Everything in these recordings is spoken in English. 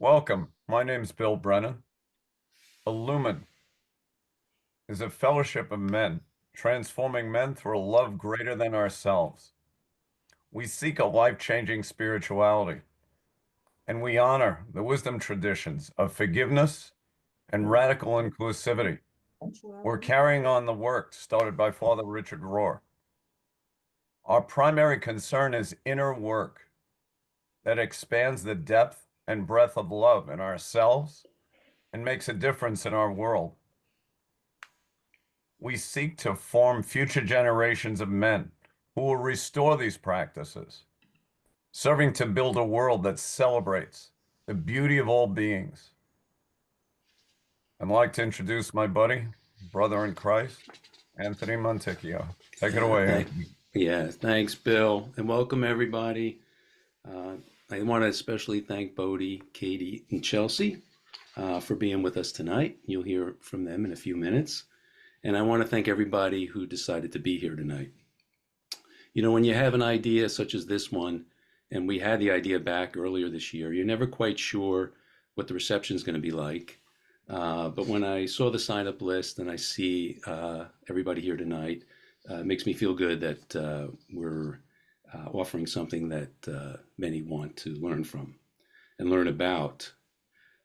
Welcome. My name's Bill Brennan. Illumin is a fellowship of men, transforming men through a love greater than ourselves. We seek a life-changing spirituality, and we honor the wisdom traditions of forgiveness and radical inclusivity. We're carrying on the work started by Father Richard Rohr. Our primary concern is inner work that expands the depth and breadth of love in ourselves and makes a difference in our world. We seek to form future generations of men who will restore these practices, serving to build a world that celebrates the beauty of all beings. I'd like to introduce my buddy, brother in Christ, Anthony Montecchio. Take it Yeah, away, thank, Anthony. yeah, thanks, Bill, and welcome everybody. Uh, I want to especially thank Bodie, Katie, and Chelsea for being with us tonight. You'll hear from them in a few minutes. And I want to thank everybody who decided to be here tonight. You know, when you have an idea such as this one, and we had the idea back earlier this year, you're never quite sure what the reception is going to be like. But when I saw the sign up list and I see everybody here tonight, it makes me feel good that we're offering something that many want to learn from and learn about.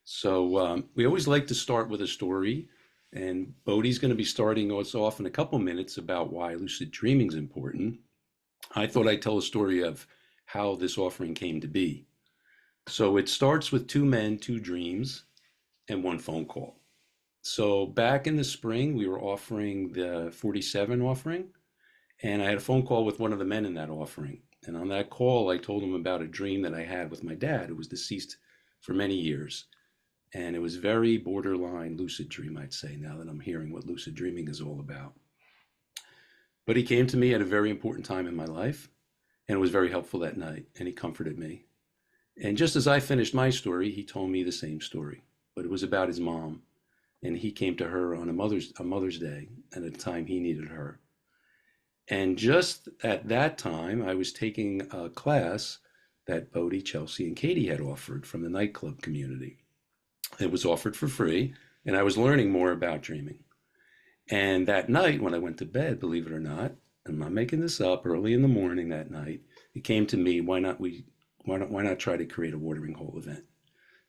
So we always like to start with a story, and Bodhi's going to be starting us off in a couple minutes about why lucid dreaming is important. I thought I'd tell a story of how this offering came to be. So it starts with two men, two dreams, and one phone call. So back in the spring, we were offering the 47 offering, and I had a phone call with one of the men in that offering. And on that call, I told him about a dream that I had with my dad, who was deceased for many years. And it was very borderline lucid dream, I'd say, now that I'm hearing what lucid dreaming is all about. But he came to me at a very important time in my life, and it was very helpful that night, and he comforted me. And just as I finished my story, he told me the same story, but it was about his mom, and he came to her on a Mother's Day, and at the time he needed her. And just at that time, I was taking a class that Bodie, Chelsea, and Katie had offered from the nightclub community. It was offered for free, and I was learning more about dreaming. And that night, when I went to bed, believe it or not, I'm not making this up, early in the morning that night, it came to me, why not try to create a watering hole event?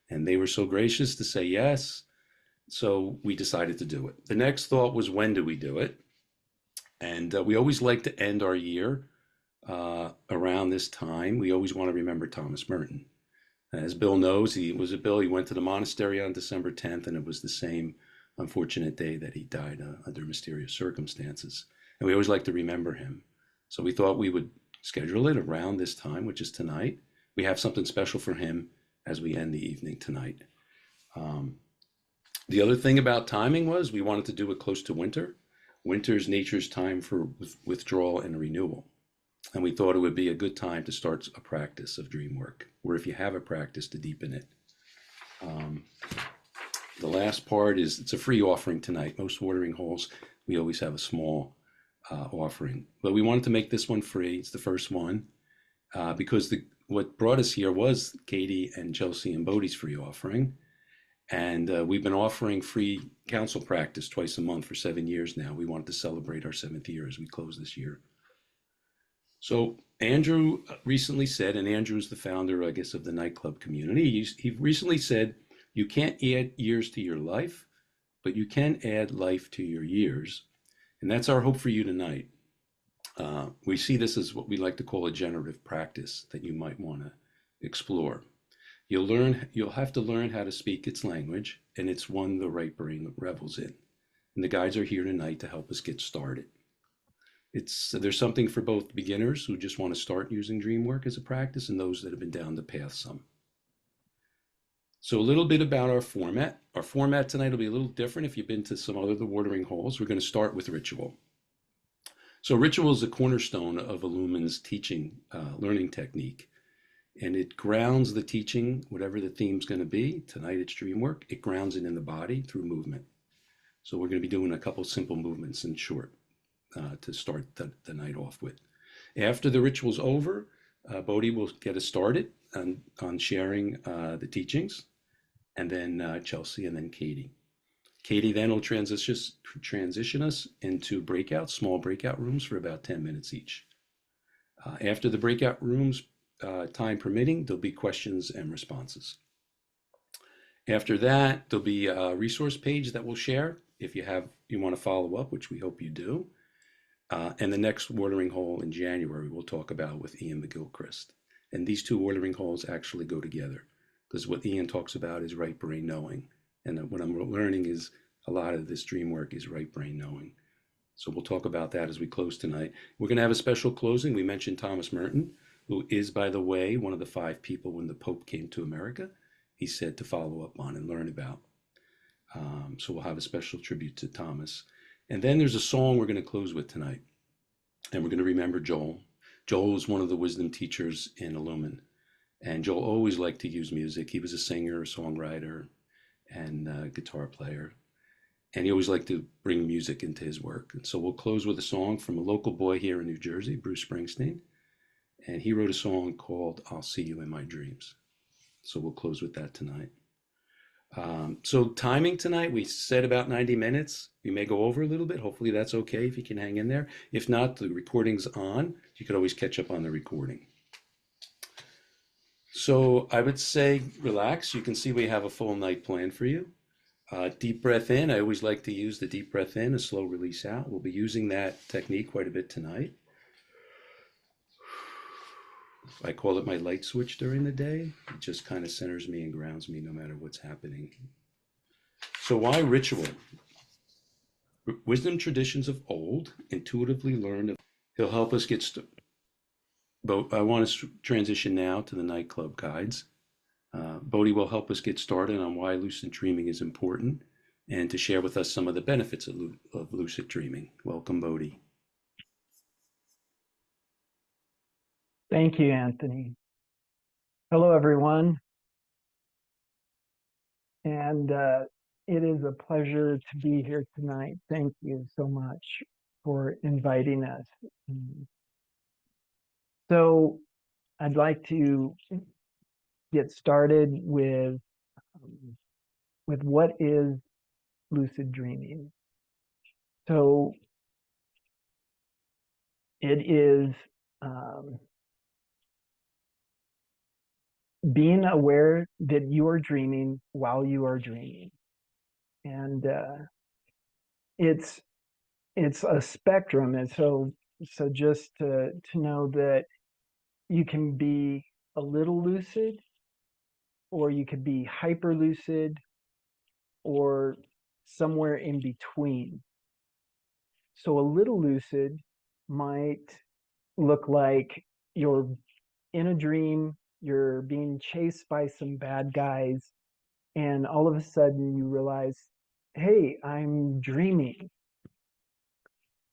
And they were so gracious to say yes. So we decided to do it. The next thought was, when do we do it? And we always like to end our year around this time. We always want to remember Thomas Merton. As Bill knows, he went to the monastery on December 10th, and it was the same unfortunate day that he died under mysterious circumstances. And we always like to remember him. So we thought we would schedule it around this time, which is tonight. We have something special for him as we end the evening tonight. Um, the other thing about timing was we wanted to do it close to winter. Winter is nature's time for withdrawal and renewal. And we thought it would be a good time to start a practice of dream work, or if you have a practice, to deepen it. Um, the last part is it's a free offering tonight. Most watering holes, we always have a small offering, but we wanted to make this one free. It's the first one because what brought us here was Katie and Chelsea and Bodhi's free offering. And we've been offering free council practice twice a month for 7 years now. We wanted to celebrate our 7th year as we close this year. So Andrew recently said, and Andrew is the founder, I guess, of the nightclub community. He recently said, you can't add years to your life, but you can add life to your years. And that's our hope for you tonight. We see this as what we like to call a generative practice that you might want to explore. You'll have to learn how to speak its language, and it's one the right brain revels in. And the guides are here tonight to help us get started. There's something for both beginners who just want to start using dream work as a practice and those that have been down the path some. So a little bit about our format. Our format tonight will be a little different if you've been to some other watering holes. We're going to start with ritual. So ritual is a cornerstone of Illumin's teaching, learning technique. And it grounds the teaching, whatever the theme's going to be. Tonight it's dream work. It grounds it in the body through movement. So we're going to be doing a couple simple movements in short to start the night off with. After the ritual's over, Bodhi will get us started on sharing the teachings. and then Chelsea, and then Katie. Katie then will transition us into small breakout rooms for about 10 minutes each. After the breakout rooms, time permitting, there'll be questions and responses. After that, there'll be a resource page that we'll share if you want to follow up, which we hope you do. And the next watering hole in January, we'll talk about with Ian McGilchrist. And these two watering holes actually go together because what Ian talks about is right brain knowing. And what I'm learning is a lot of this dream work is right brain knowing. So we'll talk about that as we close tonight. We're going to have a special closing. We mentioned Thomas Merton, who is, by the way, one of the 5 people when the Pope came to America, he said to follow up on and learn about. So we'll have a special tribute to Thomas. And then there's a song we're going to close with tonight. And we're going to remember Joel. Joel was one of the wisdom teachers in Illumin. And Joel always liked to use music. He was a singer, a songwriter, and a guitar player. And he always liked to bring music into his work. And so we'll close with a song from a local boy here in New Jersey, Bruce Springsteen. And he wrote a song called I'll See You in My Dreams. So we'll close with that tonight. So timing tonight, we said about 90 minutes. We may go over a little bit. Hopefully that's okay if you can hang in there. If not, the recording's on. You could always catch up on the recording. So I would say relax. You can see we have a full night planned for you. Deep breath in. I always like to use the deep breath in, a slow release out. We'll be using that technique quite a bit tonight. I call it my light switch during the day. It just kind of centers me and grounds me no matter what's happening. So why ritual? Wisdom traditions of old, intuitively learned. He'll help us get started. But I want to transition now to the nightclub guides. Bodhi will help us get started on why lucid dreaming is important and to share with us some of the benefits of lucid dreaming. Welcome, Bodhi. Thank you, Anthony. Hello, everyone. And it is a pleasure to be here tonight. Thank you so much for inviting us. So I'd like to get started with what is lucid dreaming. So it is being aware that you are dreaming while you are dreaming. And it's a spectrum. And so just to know that you can be a little lucid, or you could be hyper lucid, or somewhere in between. So a little lucid might look like you're in a dream, you're being chased by some bad guys, and all of a sudden you realize, hey, I'm dreaming.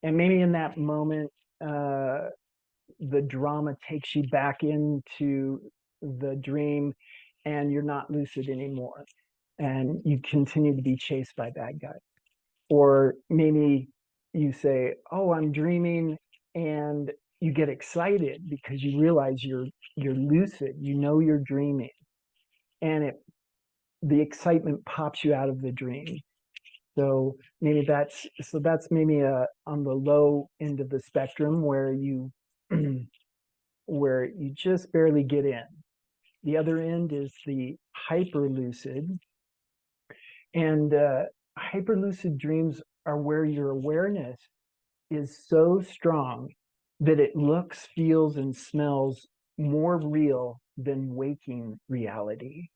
And maybe in that moment, the drama takes you back into the dream and you're not lucid anymore. And you continue to be chased by bad guys. Or maybe you say, oh, I'm dreaming, and you get excited because you realize you're lucid, you know you're dreaming, and the excitement pops you out of the dream. So maybe that's maybe on the low end of the spectrum where you where you just barely get in. The other end is the hyperlucid, and hyperlucid dreams are where your awareness is so strong that it looks, feels, and smells more real than waking reality.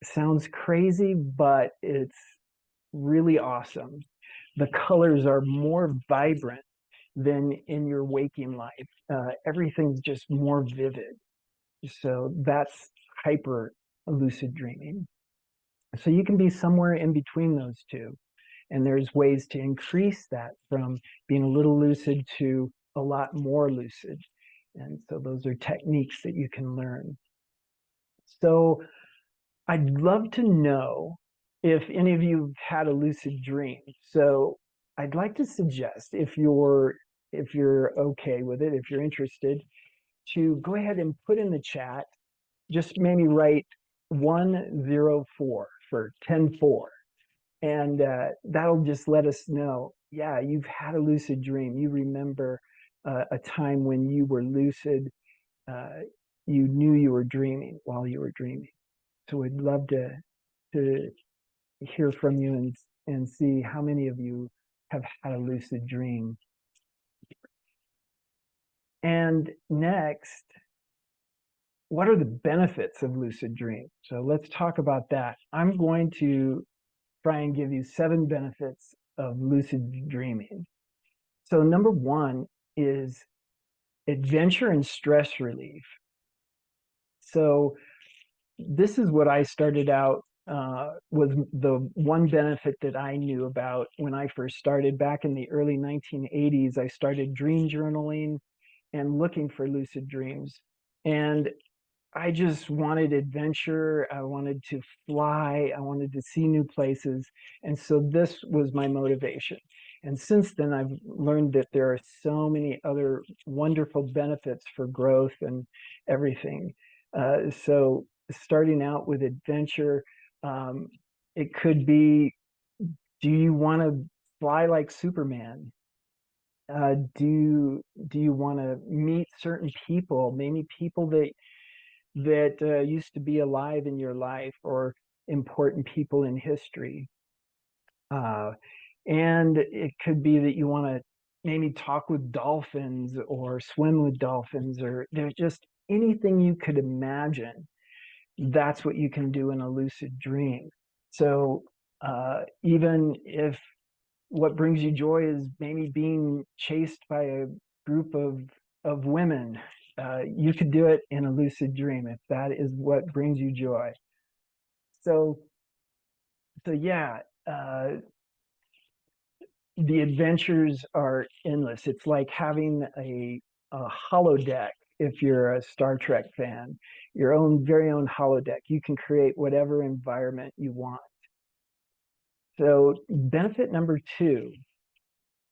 Sounds crazy, but it's really awesome. The colors are more vibrant than in your waking life. Everything's just more vivid. So that's hyper lucid dreaming. So you can be somewhere in between those two. And there's ways to increase that from being a little lucid to a lot more lucid. And so those are techniques that you can learn. So I'd love to know if any of you have had a lucid dream. So I'd like to suggest, if you're okay with it, if you're interested, to go ahead and put in the chat, just maybe write 104 for 10-4. And that'll just let us know, yeah, you've had a lucid dream. You remember a time when you were lucid. You knew you were dreaming while you were dreaming. So we'd love to hear from you and see how many of you have had a lucid dream. And next, what are the benefits of lucid dreams? So let's talk about that. I'm going to try and give you 7 benefits of lucid dreaming. So number 1 is adventure and stress relief. So this is what I started out was the one benefit that I knew about when I first started back in the early 1980s. I started dream journaling and looking for lucid dreams. And I just wanted adventure. I wanted to fly. I wanted to see new places. And so this was my motivation. And since then, I've learned that there are so many other wonderful benefits for growth and everything. So starting out with adventure, it could be, do you want to fly like Superman? Do you want to meet certain people, many people that used to be alive in your life or important people in history? And it could be that you want to maybe talk with dolphins or swim with dolphins, or there's just anything you could imagine. That's what you can do in a lucid dream. So even if what brings you joy is maybe being chased by a group of women, you could do it in a lucid dream if that is what brings you joy. So yeah, the adventures are endless. It's like having a holodeck. If you're a Star Trek fan, your own very own holodeck, you can create whatever environment you want. So benefit number 2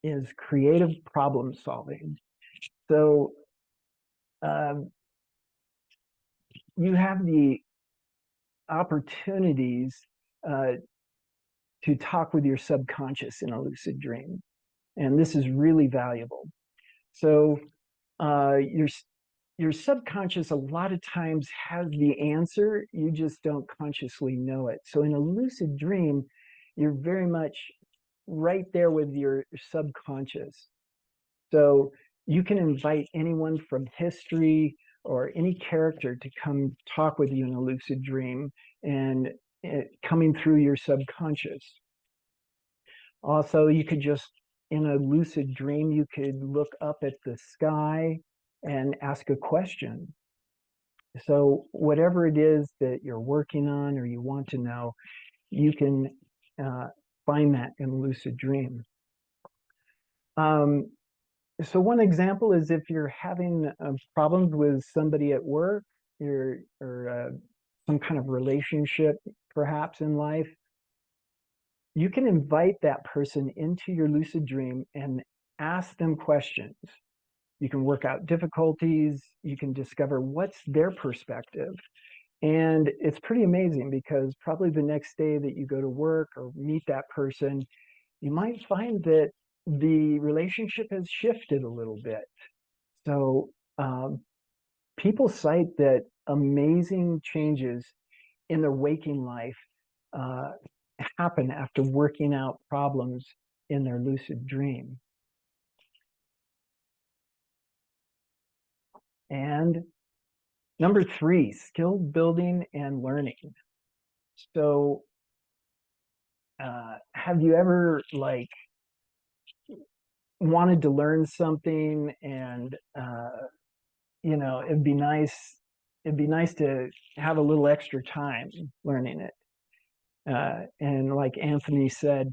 is creative problem solving. So you have the opportunities to talk with your subconscious in a lucid dream, and this is really valuable. So your subconscious a lot of times has the answer, you just don't consciously know it. So in a lucid dream, you're very much right there with your subconscious. So you can invite anyone from history or any character to come talk with you in a lucid dream, and coming through your subconscious. Also, you could just, in a lucid dream, you could look up at the sky and ask a question. So whatever it is that you're working on or you want to know, you can find that in a lucid dream. So one example is if you're having problems with somebody at work, or some kind of relationship perhaps in life, you can invite that person into your lucid dream and ask them questions. You can work out difficulties. You can discover what's their perspective. And it's pretty amazing because probably the next day that you go to work or meet that person, you might find that the relationship has shifted a little bit. So people cite that amazing changes in their waking life happen after working out problems in their lucid dream. And number 3, skill building and learning. So have you ever wanted to learn something, and it'd be nice to have a little extra time learning it. And like Anthony said,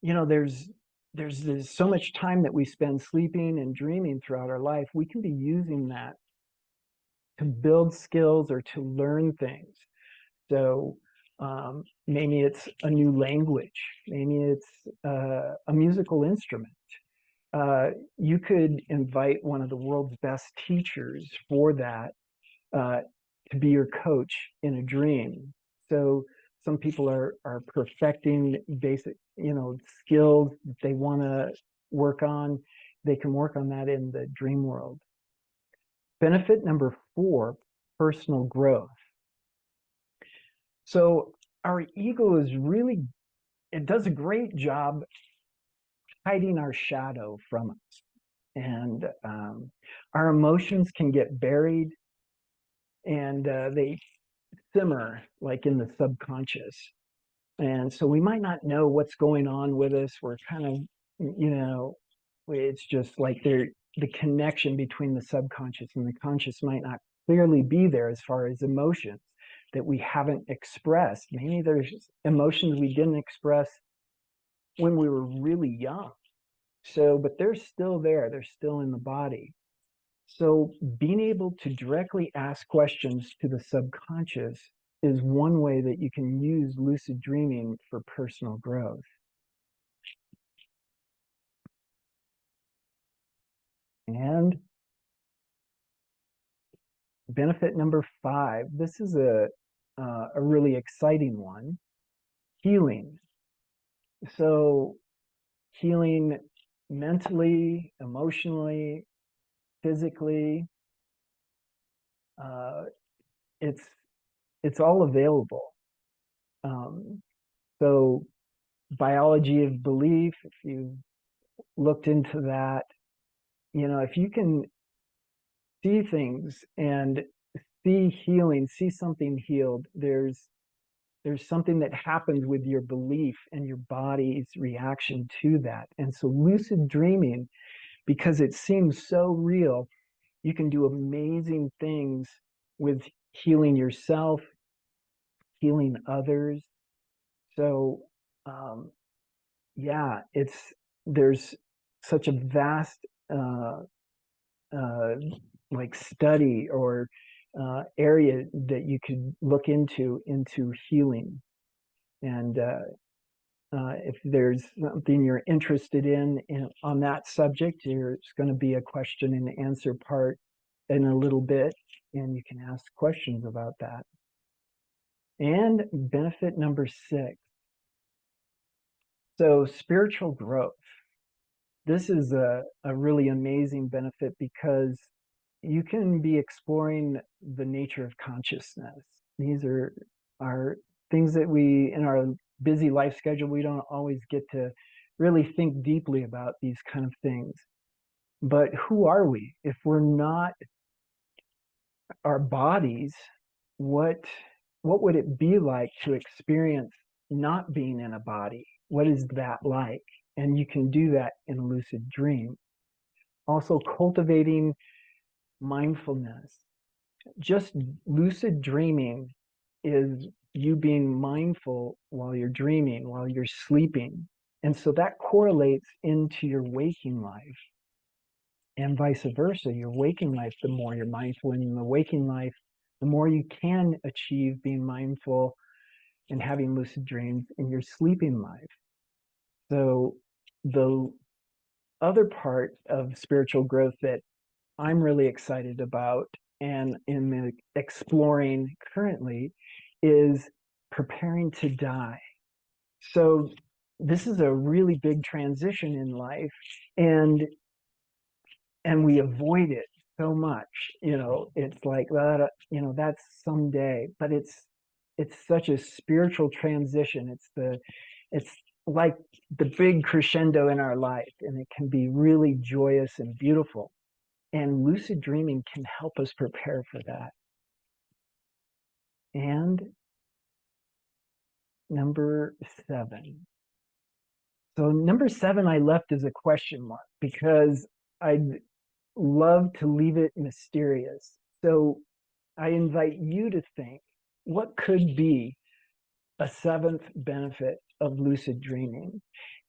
there's so much time that we spend sleeping and dreaming throughout our life. We can be using that to build skills or to learn things. So maybe it's a new language, maybe it's a musical instrument. You could invite one of the world's best teachers for that, to be your coach in a dream. So some people are perfecting basic, skills that they want to work on. They can work on that in the dream world. Benefit number 4, personal growth. So our ego it does a great job hiding our shadow from us. And our emotions can get buried, and they simmer like in the subconscious. And so we might not know what's going on with us. We're kind of, it's just like the connection between the subconscious and the conscious might not clearly be there as far as emotions that we haven't expressed. Maybe there's emotions we didn't express when we were really young. So, but they're still there. They're still in the body. So being able to directly ask questions to the subconscious is one way that you can use lucid dreaming for personal growth. And benefit number 5, this is a really exciting one, healing. So healing mentally, emotionally, physically, it's all available. So biology of belief, if you looked into that, if you can see things and see healing, see something healed, there's something that happens with your belief and your body's reaction to that. And so lucid dreaming, because it seems so real, you can do amazing things with healing yourself, healing others. So yeah, there's such a vast like study or area that you could look into healing. And if there's something you're interested in on that subject, there's going to be a question and answer part in a little bit, and you can ask questions about that. And benefit number 6. So spiritual growth. This is a really amazing benefit because you can be exploring the nature of consciousness. These are things that we, in our busy life schedule, we don't always get to really think deeply about these kind of things. But who are we? If we're not our bodies, what would it be like to experience not being in a body? What is that like? And you can do that in a lucid dream. Also cultivating mindfulness. Just lucid dreaming is you being mindful while you're dreaming, while you're sleeping. And so that correlates into your waking life. And vice versa, your waking life, the more you're mindful in the waking life, the more you can achieve being mindful and having lucid dreams in your sleeping life. So the other part of spiritual growth that I'm really excited about and am exploring currently is preparing to die. So this is a really big transition in life, and we avoid it so much. It's like that, that's someday, but it's such a spiritual transition. It's like the big crescendo in our life, and it can be really joyous and beautiful. And lucid dreaming can help us prepare for that. And number 7. So number 7 I left as a question mark because I'd love to leave it mysterious. So I invite you to think, what could be a 7th benefit of lucid dreaming?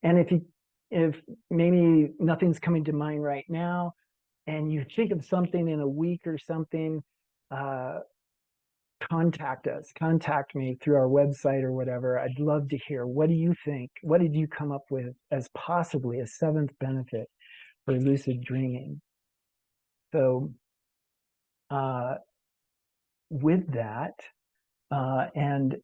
And if maybe nothing's coming to mind right now, and you think of something in a week or something, contact me through our website or whatever. I'd love to hear, what do you think? What did you come up with as possibly a 7th benefit for lucid dreaming? So with that, and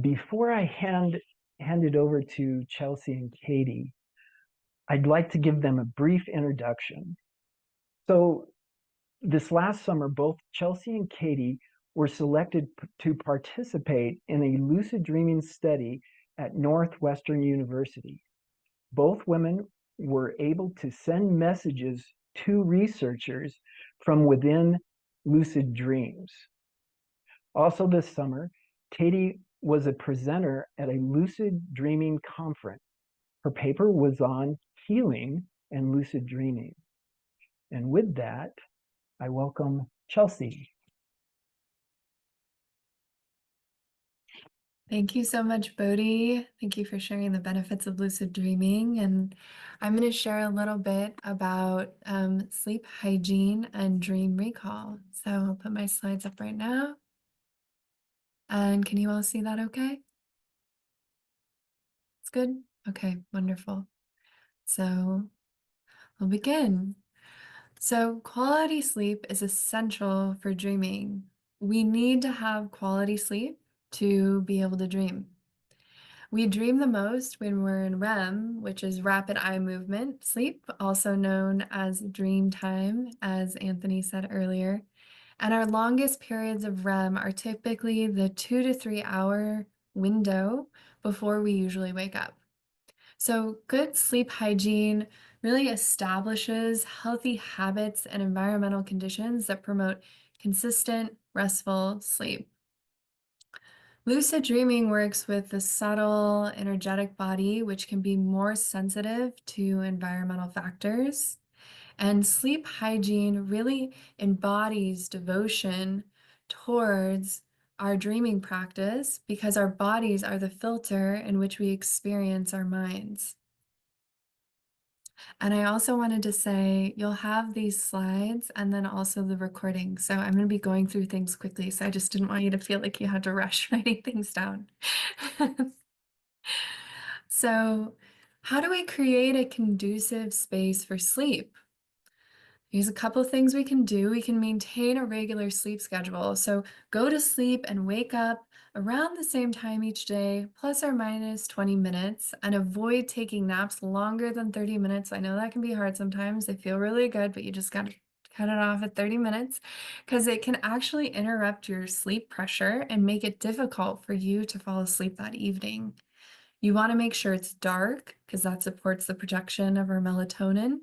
before I hand it over to Chelsea and Katie, I'd like to give them a brief introduction. So this last summer, both Chelsea and Katie were selected to participate in a lucid dreaming study at Northwestern University. Both women were able to send messages to researchers from within lucid dreams. Also this summer, Katie was a presenter at a lucid dreaming conference. Her paper was on healing and lucid dreaming. And with that, I welcome Chelsea. Thank you so much, Bodhi. Thank you for sharing the benefits of lucid dreaming. And I'm going to share a little bit about sleep hygiene and dream recall. So I'll put my slides up right now. And can you all see that okay? It's good? Okay, wonderful. So we'll begin. So quality sleep is essential for dreaming. We need to have quality sleep to be able to dream. We dream the most when we're in REM, which is rapid eye movement sleep, also known as dream time, as Anthony said earlier. And our longest periods of REM are typically the 2 to 3 hour window before we usually wake up. So good sleep hygiene really establishes healthy habits and environmental conditions that promote consistent, restful sleep. Lucid dreaming works with the subtle, energetic body, which can be more sensitive to environmental factors. And sleep hygiene really embodies devotion towards our dreaming practice because our bodies are the filter in which we experience our minds. And I also wanted to say you'll have these slides and then also the recording. So I'm going to be going through things quickly. So I just didn't want you to feel like you had to rush writing things down. So how do we create a conducive space for sleep? Here's a couple of things we can do. We can maintain a regular sleep schedule. So go to sleep and wake up around the same time each day, plus or minus 20 minutes, and avoid taking naps longer than 30 minutes. I know that can be hard sometimes. They feel really good, but you just got to cut it off at 30 minutes because it can actually interrupt your sleep pressure and make it difficult for you to fall asleep that evening. You want to make sure it's dark because that supports the production of our melatonin.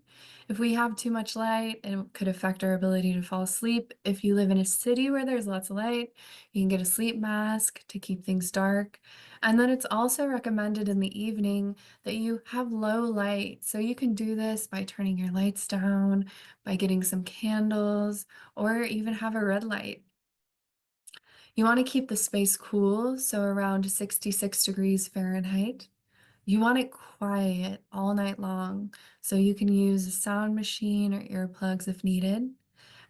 If we have too much light, it could affect our ability to fall asleep. If you live in a city where there's lots of light, you can get a sleep mask to keep things dark. And then it's also recommended in the evening that you have low light. So you can do this by turning your lights down, by getting some candles, or even have a red light. You want to keep the space cool, so around 66 degrees Fahrenheit. You want it quiet all night long, so you can use a sound machine or earplugs if needed.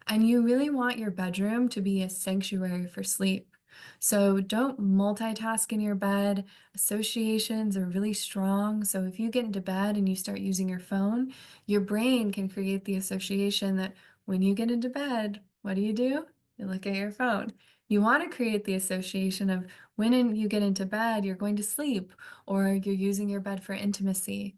And you really want your bedroom to be a sanctuary for sleep. So don't multitask in your bed. Associations are really strong. So if you get into bed and you start using your phone, your brain can create the association that when you get into bed, what do? You look at your phone. You want to create the association of when you get into bed, you're going to sleep, or you're using your bed for intimacy.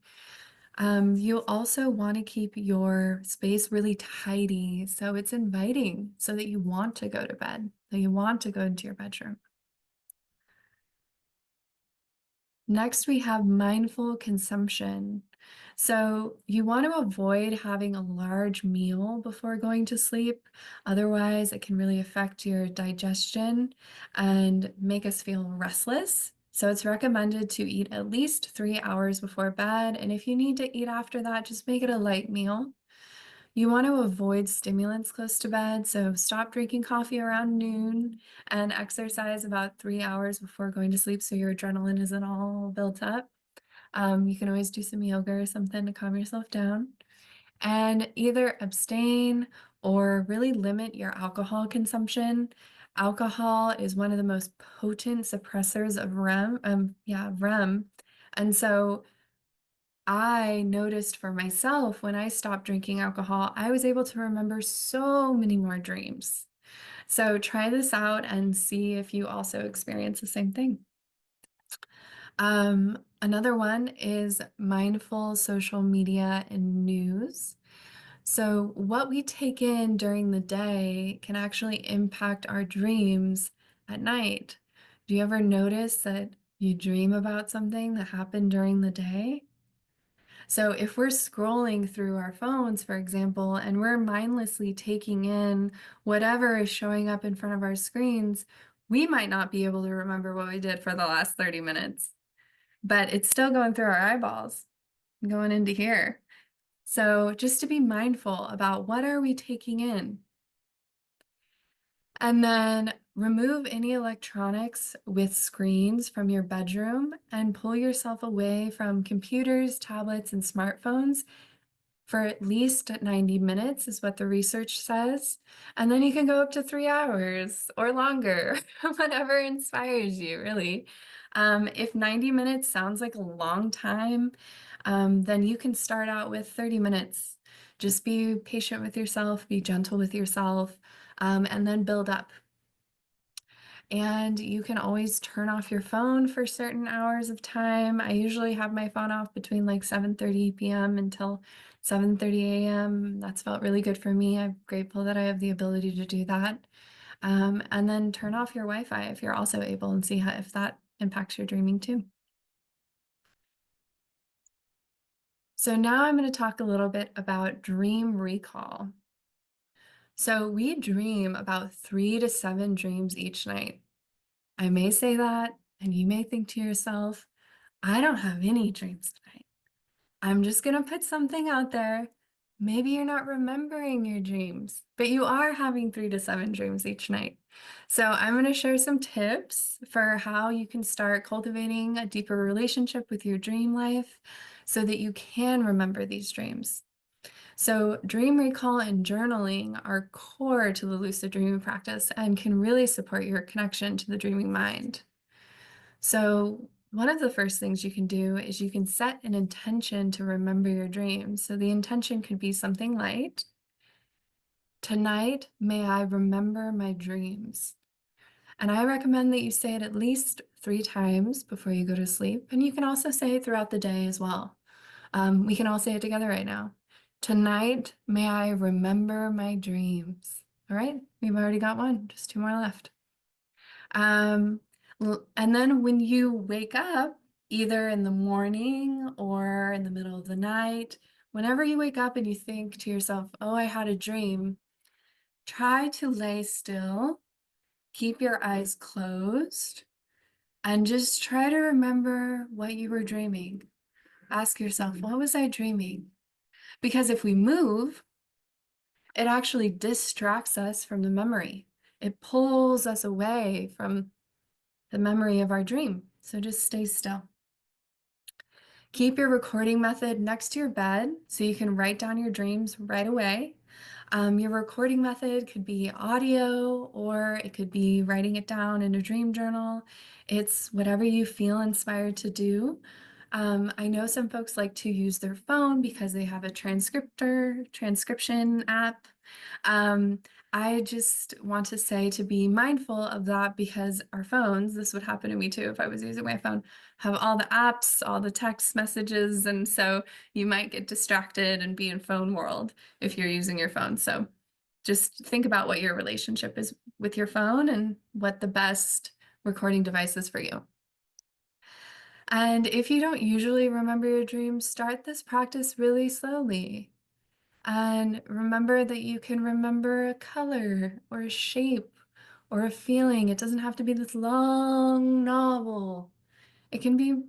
You'll also want to keep your space really tidy so it's inviting so that you want to go to bed, that you want to go into your bedroom. Next, we have mindful consumption. So you want to avoid having a large meal before going to sleep. Otherwise, it can really affect your digestion and make us feel restless. So it's recommended to eat at least 3 hours before bed. And if you need to eat after that, just make it a light meal. You want to avoid stimulants close to bed, so stop drinking coffee around noon and exercise about 3 hours before going to sleep so your adrenaline isn't all built up. You can always do some yoga or something to calm yourself down. And either abstain or really limit your alcohol consumption. Alcohol is one of the most potent suppressors of REM. And so I noticed for myself when I stopped drinking alcohol, I was able to remember so many more dreams. So try this out and see if you also experience the same thing. Another one is mindful social media and news. So, what we take in during the day can actually impact our dreams at night. Do you ever notice that you dream about something that happened during the day? So, if we're scrolling through our phones, for example, and we're mindlessly taking in whatever is showing up in front of our screens, we might not be able to remember what we did for the last 30 minutes, but it's still going through our eyeballs, going into here. So just to be mindful about what are we taking in. And then remove any electronics with screens from your bedroom and pull yourself away from computers, tablets, and smartphones for at least 90 minutes is what the research says. And then you can go up to 3 hours or longer, whatever inspires you, really. If 90 minutes sounds like a long time, then you can start out with 30 minutes. Just be patient with yourself, be gentle with yourself, and then build up. And you can always turn off your phone for certain hours of time. I usually have my phone off between like 7:30 p.m. until 7:30 a.m. That's felt really good for me. I'm grateful that I have the ability to do that. And then turn off your Wi-Fi if you're also able and see if that impacts your dreaming too. So now I'm going to talk a little bit about dream recall. So we dream about 3 to 7 dreams each night. I may say that, and you may think to yourself, I don't have any dreams tonight. I'm just going to put something out there. Maybe you're not remembering your dreams, but you are having 3 to 7 dreams each night. So I'm going to share some tips for how you can start cultivating a deeper relationship with your dream life so that you can remember these dreams. So dream recall and journaling are core to the lucid dreaming practice and can really support your connection to the dreaming mind. So one of the first things you can do is you can set an intention to remember your dreams. So the intention could be something light. Tonight, may I remember my dreams. And I recommend that you say it at least 3 times before you go to sleep. And you can also say it throughout the day as well. We can all say it together right now. Tonight, may I remember my dreams. All right, we've already got one, just 2 more left. And then when you wake up, either in the morning or in the middle of the night, whenever you wake up and you think to yourself, oh, I had a dream, try to lay still, keep your eyes closed, and just try to remember what you were dreaming. Ask yourself, what was I dreaming? Because if we move, it actually distracts us from the memory. It pulls us away from the memory of our dream. So just stay still. Keep your recording method next to your bed so you can write down your dreams right away. Your recording method could be audio or it could be writing it down in a dream journal. It's whatever you feel inspired to do. I know some folks like to use their phone because they have a transcription app. I just want to say to be mindful of that because our phones, this would happen to me too if I was using my phone, have all the apps, all the text messages, and so you might get distracted and be in phone world if you're using your phone. So just think about what your relationship is with your phone and what the best recording device is for you. And if you don't usually remember your dreams, start this practice really slowly. And remember that you can remember a color or a shape or a feeling. It doesn't have to be this long novel. It can be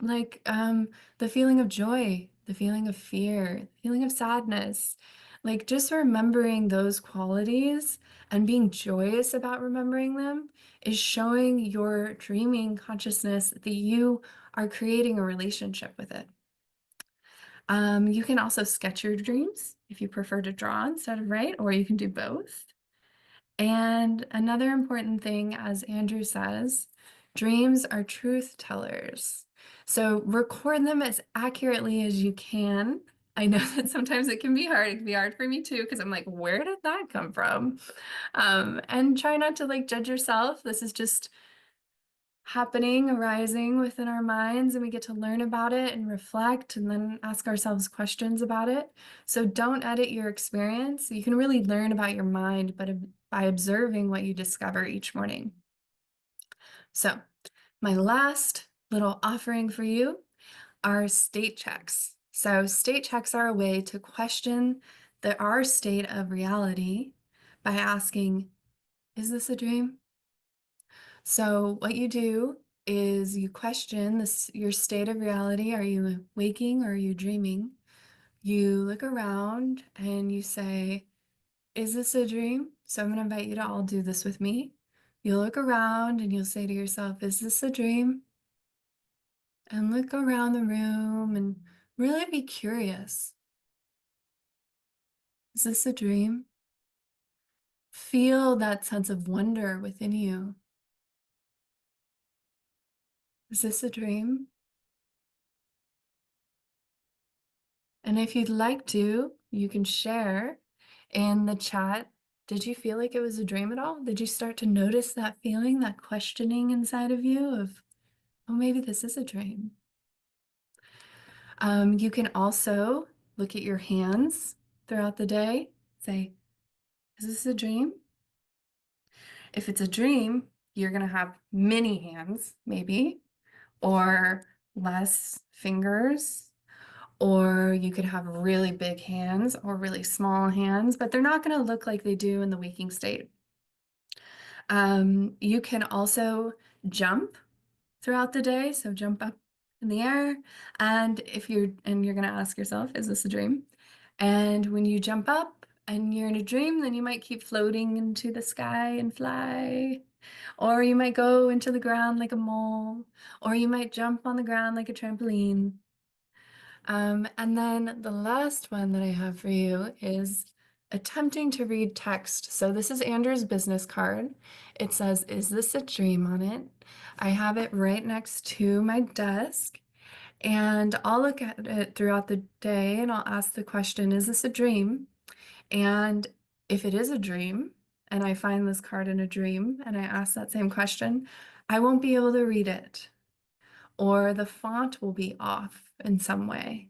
like the feeling of joy, the feeling of fear, the feeling of sadness. Like just remembering those qualities and being joyous about remembering them is showing your dreaming consciousness that you are creating a relationship with it. You can also sketch your dreams if you prefer to draw instead of write, or you can do both. And another important thing, as Andrew says, dreams are truth tellers. So record them as accurately as you can. I know that sometimes it can be hard. It can be hard for me too, because I'm like, where did that come from? And try not to like judge yourself. This is just happening, arising within our minds, and we get to learn about it and reflect and then ask ourselves questions about it. So don't edit your experience. You can really learn about your mind, but by observing what you discover each morning. So, my last little offering for you are state checks. So, state checks are a way to question our state of reality by asking, is this a dream? So, what you do is you question your state of reality. Are you waking or are you dreaming? You look around and you say, is this a dream? So, I'm going to invite you to all do this with me. You'll look around and you'll say to yourself, is this a dream? And look around the room and really be curious. Is this a dream? Feel that sense of wonder within you. Is this a dream? And if you'd like to, you can share in the chat. Did you feel like it was a dream at all? Did you start to notice that feeling, that questioning inside of you of, oh, maybe this is a dream? You can also look at your hands throughout the day. Say, is this a dream? If it's a dream, you're going to have many hands, maybe, or less fingers, or you could have really big hands or really small hands, but they're not going to look like they do in the waking state. You can also jump throughout the day, so jump up in the air, and you're going to ask yourself, is this a dream? And when you jump up and you're in a dream, then you might keep floating into the sky and fly. Or you might go into the ground like a mole, or you might jump on the ground like a trampoline. And then the last one that I have for you is attempting to read text. So this is Andrew's business card. It says, is this a dream on it? I have it right next to my desk. And I'll look at it throughout the day and I'll ask the question, is this a dream? And if it is a dream, and I find this card in a dream and I ask that same question, I won't be able to read it, or the font will be off in some way.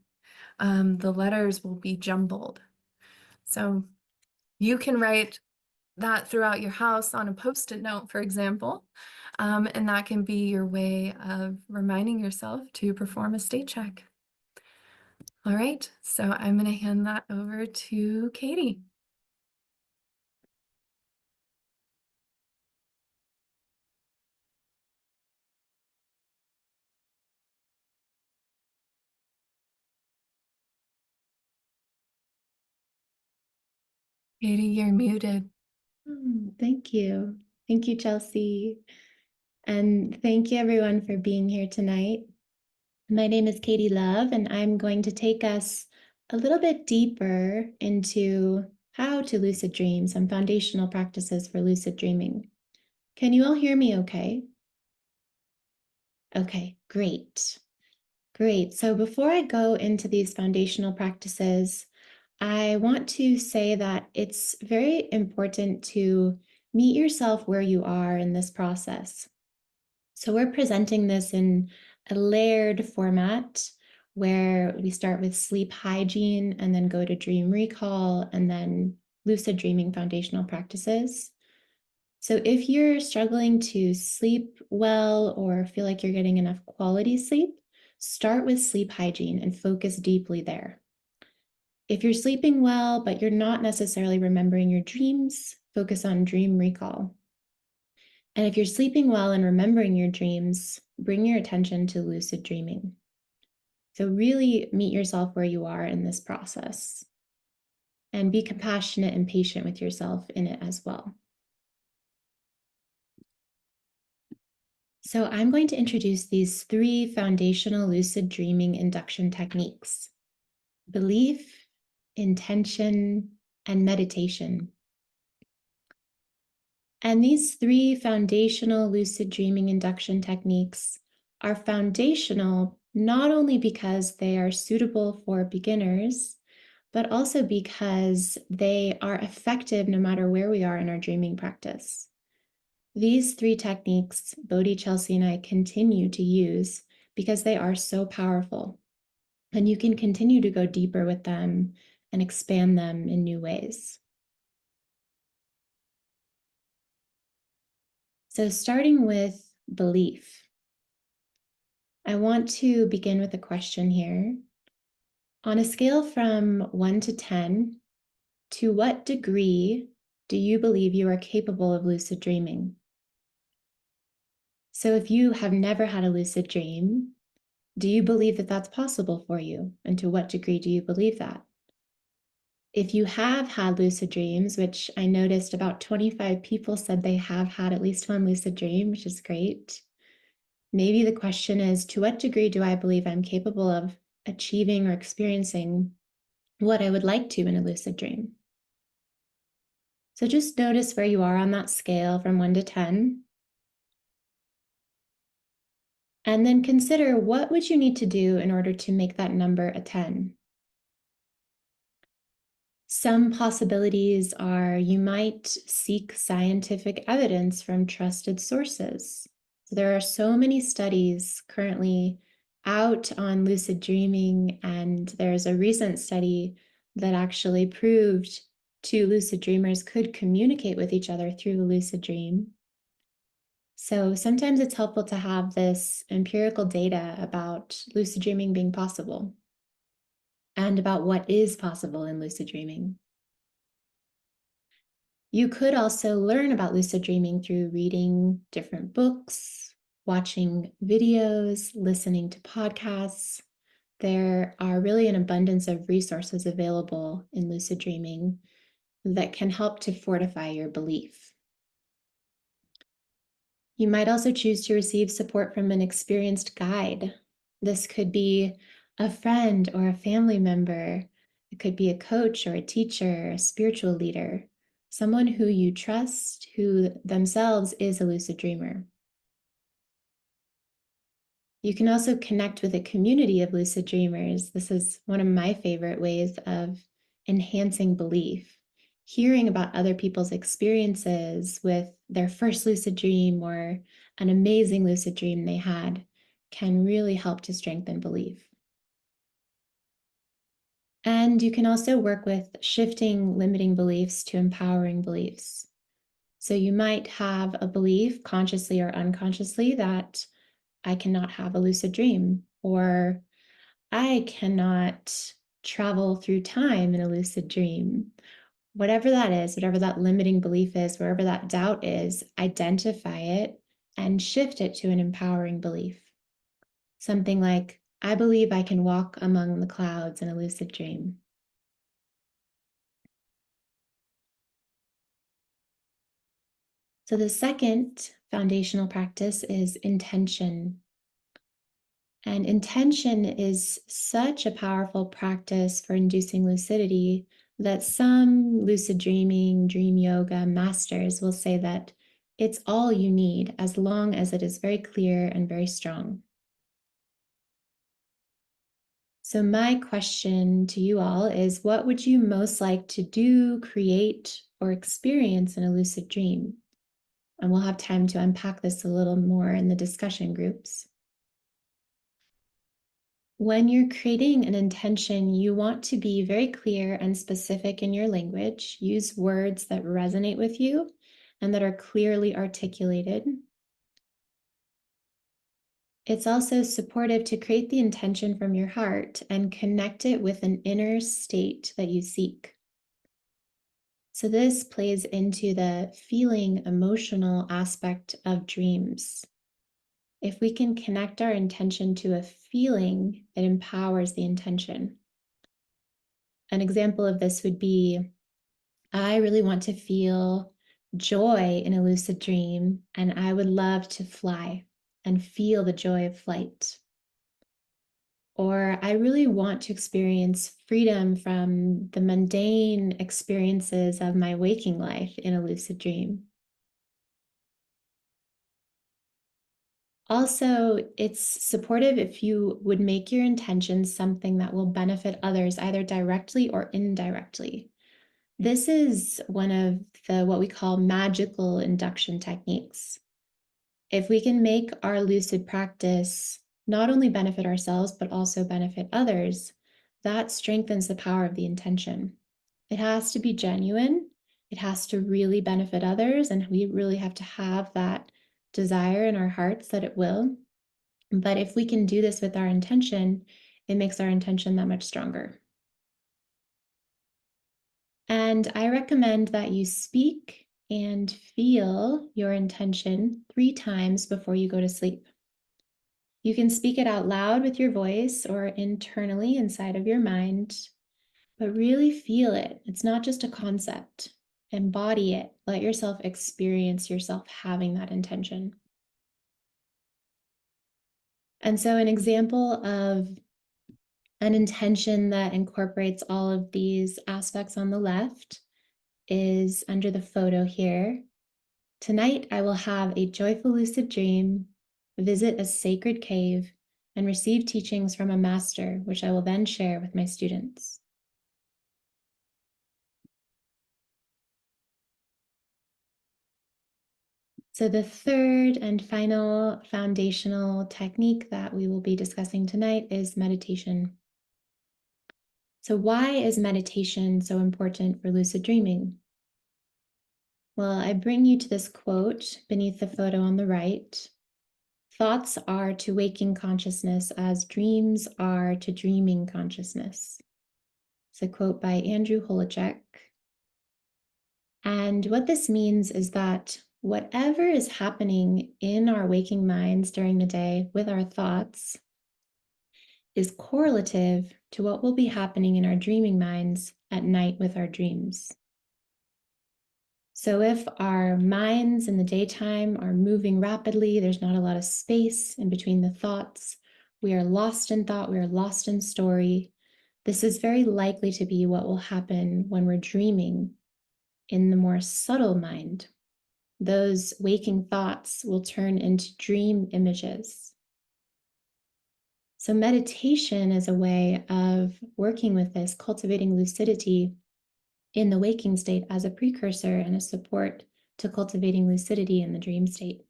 The letters will be jumbled. So you can write that throughout your house on a Post-it note, for example, and that can be your way of reminding yourself to perform a state check. All right, so I'm going to hand that over to Katie. Katie, you're muted. Thank you. Thank you, Chelsea. And thank you, everyone, for being here tonight. My name is Katie Love, and I'm going to take us a little bit deeper into how to lucid dream, some foundational practices for lucid dreaming. Can you all hear me okay? Okay, great. Great. So before I go into these foundational practices, I want to say that it's very important to meet yourself where you are in this process. So we're presenting this in a layered format where we start with sleep hygiene and then go to dream recall and then lucid dreaming foundational practices. So if you're struggling to sleep well or feel like you're getting enough quality sleep, start with sleep hygiene and focus deeply there. If you're sleeping well, but you're not necessarily remembering your dreams, focus on dream recall. And if you're sleeping well and remembering your dreams, bring your attention to lucid dreaming. So really meet yourself where you are in this process and be compassionate and patient with yourself in it as well. So I'm going to introduce these 3 foundational lucid dreaming induction techniques: belief, intention, and meditation. And these 3 foundational lucid dreaming induction techniques are foundational not only because they are suitable for beginners, but also because they are effective no matter where we are in our dreaming practice. These 3 techniques, Bodhi, Chelsea, and I continue to use because they are so powerful. And you can continue to go deeper with them and expand them in new ways. So starting with belief, I want to begin with a question here. On a scale from 1 to 10, to what degree do you believe you are capable of lucid dreaming? So if you have never had a lucid dream, do you believe that that's possible for you? And to what degree do you believe that? If you have had lucid dreams, which I noticed about 25 people said they have had at least one lucid dream, which is great. Maybe the question is, to what degree do I believe I'm capable of achieving or experiencing what I would like to in a lucid dream? So just notice where you are on that scale from 1 to 10. And then consider, what would you need to do in order to make that number a 10? Some possibilities are you might seek scientific evidence from trusted sources. So there are so many studies currently out on lucid dreaming, and there's a recent study that actually proved 2 lucid dreamers could communicate with each other through a lucid dream. So sometimes it's helpful to have this empirical data about lucid dreaming being possible and about what is possible in lucid dreaming. You could also learn about lucid dreaming through reading different books, watching videos, listening to podcasts. There are really an abundance of resources available in lucid dreaming that can help to fortify your belief. You might also choose to receive support from an experienced guide. This could be a friend or a family member. It could be a coach or a teacher, a spiritual leader, someone who you trust, who themselves is a lucid dreamer. You can also connect with a community of lucid dreamers. This is one of my favorite ways of enhancing belief. Hearing about other people's experiences with their first lucid dream or an amazing lucid dream they had can really help to strengthen belief. And you can also work with shifting limiting beliefs to empowering beliefs. So you might have a belief, consciously or unconsciously, that I cannot have a lucid dream, or I cannot travel through time in a lucid dream. Whatever that is, whatever that limiting belief is, wherever that doubt is, identify it and shift it to an empowering belief. Something like, I believe I can walk among the clouds in a lucid dream. So the second foundational practice is intention. And intention is such a powerful practice for inducing lucidity that some lucid dreaming, dream yoga masters will say that it's all you need as long as it is very clear and very strong. So my question to you all is, what would you most like to do, create, or experience in a lucid dream? And we'll have time to unpack this a little more in the discussion groups. When you're creating an intention, you want to be very clear and specific in your language. Use words that resonate with you and that are clearly articulated. It's also supportive to create the intention from your heart and connect it with an inner state that you seek. So this plays into the feeling, emotional aspect of dreams. If we can connect our intention to a feeling, it empowers the intention. An example of this would be, I really want to feel joy in a lucid dream, and I would love to fly and feel the joy of flight. Or I really want to experience freedom from the mundane experiences of my waking life in a lucid dream. Also, it's supportive if you would make your intentions something that will benefit others, either directly or indirectly. This is one of the what we call magical induction techniques. If we can make our lucid practice not only benefit ourselves, but also benefit others, that strengthens the power of the intention. It has to be genuine. It has to really benefit others. And we really have to have that desire in our hearts that it will. But if we can do this with our intention, it makes our intention that much stronger. And I recommend that you speak and feel your intention 3 times before you go to sleep. You can speak it out loud with your voice or internally inside of your mind, but really feel it. It's not just a concept. Embody it. Let yourself experience yourself having that intention. And so, an example of an intention that incorporates all of these aspects on the left is under the photo here. Tonight, I will have a joyful lucid dream, visit a sacred cave, and receive teachings from a master, which I will then share with my students. So the third and final foundational technique that we will be discussing tonight is meditation. So why is meditation so important for lucid dreaming? Well, I bring you to this quote beneath the photo on the right. Thoughts are to waking consciousness as dreams are to dreaming consciousness. It's a quote by Andrew Holecek. And what this means is that whatever is happening in our waking minds during the day with our thoughts is correlative to what will be happening in our dreaming minds at night with our dreams. So if our minds in the daytime are moving rapidly, there's not a lot of space in between the thoughts, we are lost in thought, we are lost in story, this is very likely to be what will happen when we're dreaming in the more subtle mind. Those waking thoughts will turn into dream images. So meditation is a way of working with this, cultivating lucidity in the waking state as a precursor and a support to cultivating lucidity in the dream state.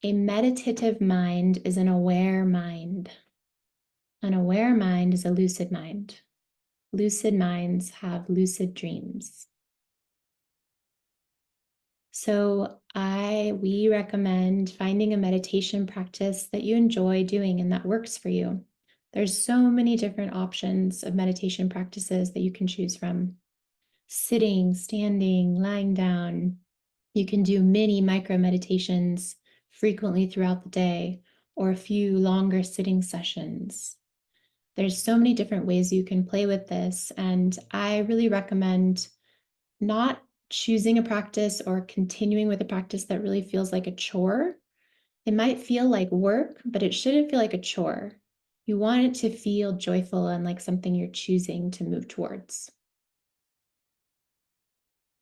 A meditative mind is an aware mind. An aware mind is a lucid mind. Lucid minds have lucid dreams. So we recommend finding a meditation practice that you enjoy doing and that works for you. There's so many different options of meditation practices that you can choose from. Sitting, standing, lying down. You can do mini micro meditations frequently throughout the day or a few longer sitting sessions. There's so many different ways you can play with this, and I really recommend not choosing a practice or continuing with a practice that really feels like a chore. It might feel like work, but it shouldn't feel like a chore. You want it to feel joyful and like something you're choosing to move towards.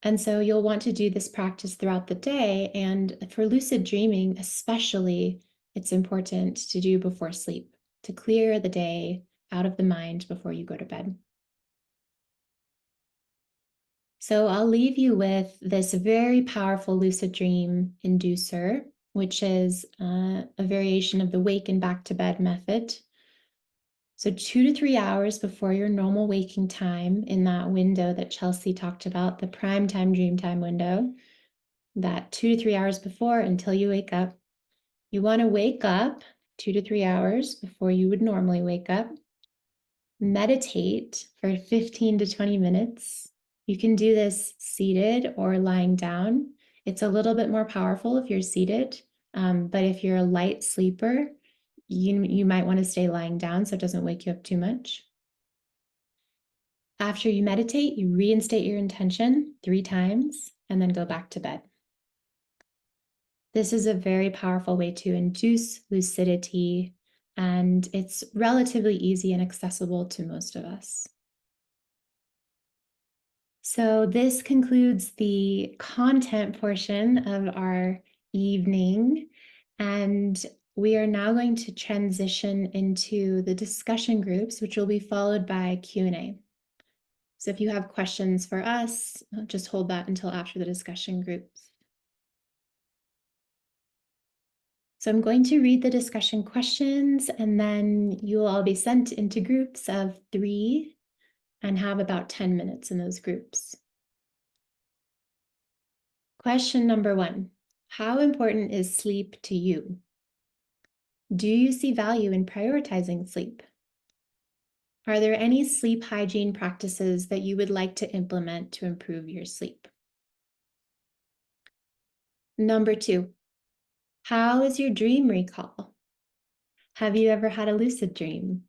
And so you'll want to do this practice throughout the day. And for lucid dreaming, especially, it's important to do before sleep, to clear the day out of the mind before you go to bed. So I'll leave you with this very powerful lucid dream inducer, which is a variation of the wake and back to bed method. So 2 to 3 hours before your normal waking time, in that window that Chelsea talked about, the prime time dream time window, that 2 to 3 hours before until you wake up, you want to wake up 2 to 3 hours before you would normally wake up. Meditate for 15 to 20 minutes. You can do this seated or lying down. It's a little bit more powerful if you're seated, but if you're a light sleeper, you might want to stay lying down so it doesn't wake you up too much. After you meditate, you reinstate your intention 3 times and then go back to bed. This is a very powerful way to induce lucidity, and it's relatively easy and accessible to most of us. So this concludes the content portion of our evening. And we are now going to transition into the discussion groups, which will be followed by Q&A. So if you have questions for us, just hold that until after the discussion groups. So I'm going to read the discussion questions, and then you will all be sent into groups of 3 and have about 10 minutes in those groups. Question number 1, how important is sleep to you? Do you see value in prioritizing sleep? Are there any sleep hygiene practices that you would like to implement to improve your sleep? Number 2, how is your dream recall? Have you ever had a lucid dream?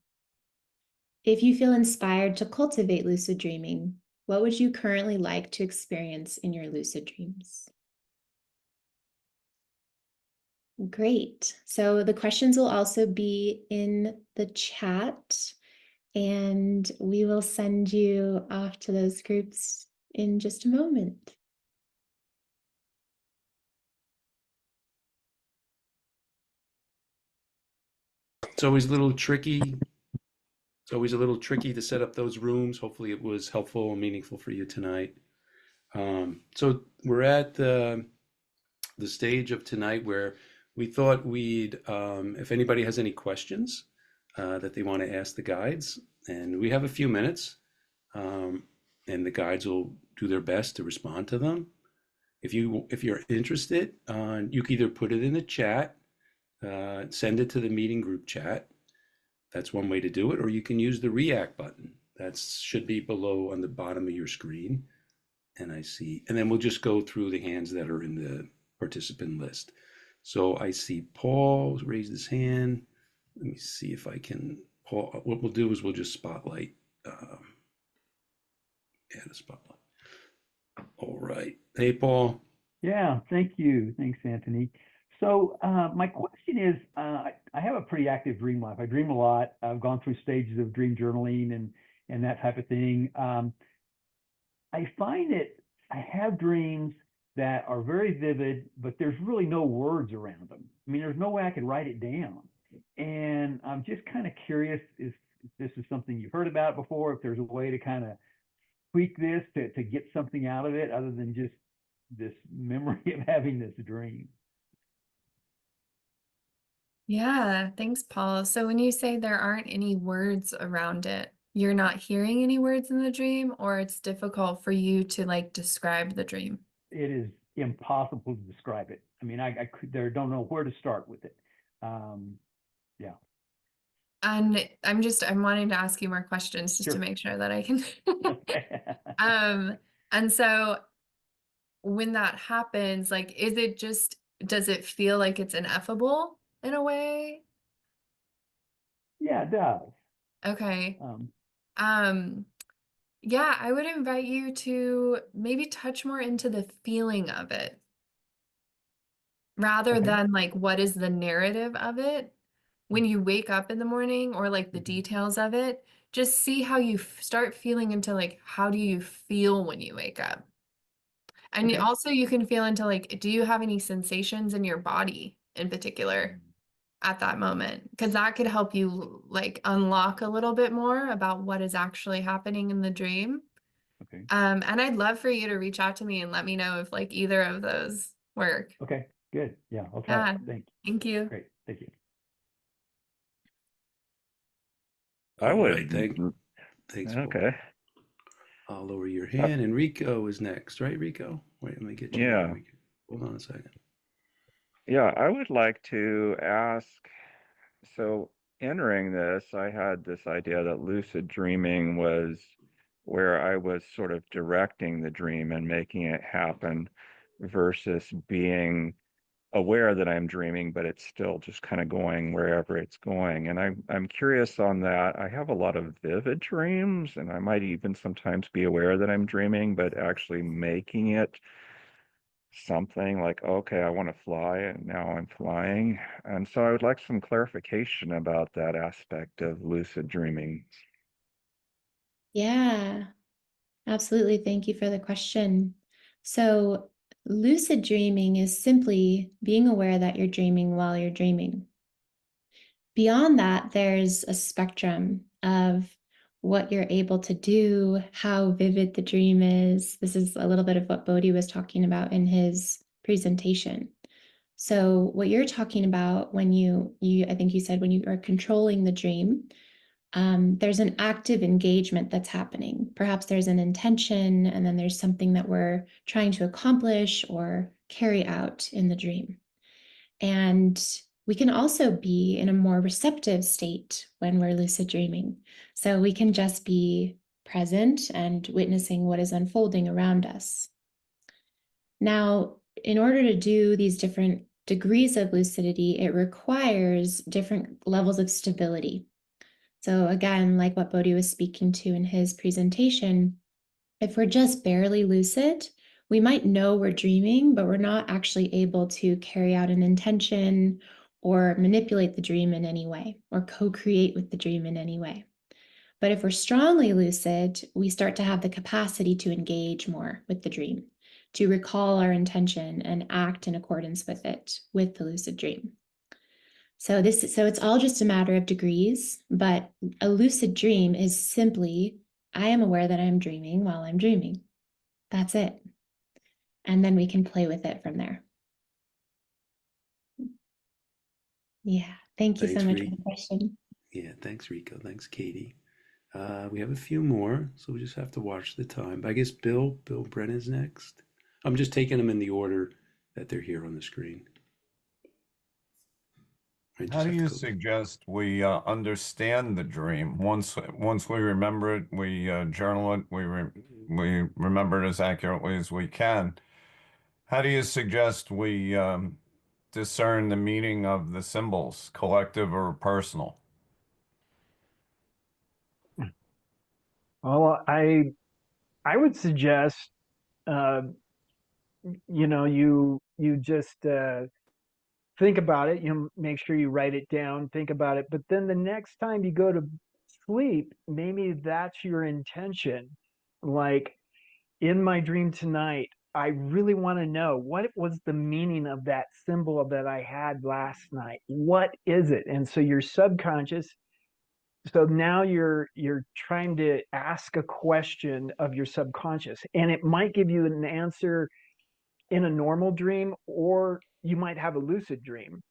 If you feel inspired to cultivate lucid dreaming, what would you currently like to experience in your lucid dreams? Great. So the questions will also be in the chat, and we will send you off to those groups in just a moment. It's always a little tricky. It's always a little tricky to set up those rooms. Hopefully it was helpful and meaningful for you tonight. So we're at the stage of tonight where we thought we'd, if anybody has any questions that they want to ask the guides, and we have a few minutes, and the guides will do their best to respond to them. If you're interested, you can either put it in the chat, send it to the meeting group chat. That's one way to do it, or you can use the react button. That should be below on the bottom of your screen. And then we'll just go through the hands that are in the participant list. So I see Paul raised his hand. Let me see if I can, Paul, what we'll do is we'll just spotlight, add a spotlight. All right. Hey, Paul. Yeah, thank you. Thanks, Anthony. So my question is, I have a pretty active dream life. I dream a lot. I've gone through stages of dream journaling and that type of thing. I find that I have dreams that are very vivid, but there's really no words around them. I mean, there's no way I could write it down. And I'm just kind of curious if this is something you've heard about before, if there's a way to kind of tweak this to get something out of it other than just this memory of having this dream. Yeah, thanks, Paul. So when you say there aren't any words around it, you're not hearing any words in the dream, or it's difficult for you to like describe the dream? It is impossible to describe it. I mean, I don't know where to start with it. Yeah. And I'm wanting to ask you more questions just to Sure. make sure that I can. And so when that happens, like, does it feel like it's ineffable in a way? Yeah, it does. Okay. Yeah, I would invite you to maybe touch more into the feeling of it rather Okay. than like what is the narrative of it. When you wake up in the morning or like the Mhm. details of it, just see how you start feeling into like how do you feel when you wake up? And Okay. also you can feel into like, do you have any sensations in your body in particular at that moment? Because that could help you like unlock a little bit more about what is actually happening in the dream. Okay. And I'd love for you to reach out to me and let me know if like either of those work. Okay. Good. Yeah, I'll try Yeah. it. Thank you. Thank you. Great. Thank you. I All would. right, thanks, Paul. Okay. I'll lower your hand, and Rico is next, right, Rico? Wait, let me get you. Yeah. Rico. Hold on a second. Yeah, I would like to ask, so entering this, I had this idea that lucid dreaming was where I was sort of directing the dream and making it happen versus being aware that I'm dreaming, but it's still just kind of going wherever it's going. And I'm curious on that. I have a lot of vivid dreams, and I might even sometimes be aware that I'm dreaming, but actually making it something like, okay, I want to fly, and now I'm flying. And so I would like some clarification about that aspect of lucid dreaming. Yeah, absolutely. Thank you for the question. So lucid dreaming is simply being aware that you're dreaming while you're dreaming. Beyond that, there's a spectrum of what you're able to do, how vivid the dream is. This is a little bit of what Bodhi was talking about in his presentation. So what you're talking about when you I think you said when you are controlling the dream, there's an active engagement that's happening. Perhaps there's an intention, and then there's something that we're trying to accomplish or carry out in the dream. And we can also be in a more receptive state when we're lucid dreaming. So we can just be present and witnessing what is unfolding around us. Now, in order to do these different degrees of lucidity, it requires different levels of stability. So again, like what Bodhi was speaking to in his presentation, if we're just barely lucid, we might know we're dreaming, but we're not actually able to carry out an intention or manipulate the dream in any way or co-create with the dream in any way. But if we're strongly lucid, we start to have the capacity to engage more with the dream, to recall our intention and act in accordance with it, with the lucid dream. So it's all just a matter of degrees, but a lucid dream is simply, I am aware that I'm dreaming while I'm dreaming. That's it. And then we can play with it from there. Yeah, thank you so Thanks, much for Ree. the question. Yeah, thanks, Rico. Thanks, Katie. We have a few more, so we just have to watch the time. But I guess Bill Brennan's next. I'm just taking them in the order that they're here on the screen. I just How do have to you go- suggest we understand the dream? Once we remember it, we journal it, we remember it as accurately as we can. How do you suggest we discern the meaning of the symbols, collective or personal? Well, I would suggest, uh, you just think about it. Make sure you write it down, think about it. But then the next time you go to sleep, maybe that's your intention. Like, in my dream tonight, I really want to know what was the meaning of that symbol that I had last night. What is it? And so your subconscious, so now you're trying to ask a question of your subconscious, and it might give you an answer in a normal dream, or you might have a lucid dream.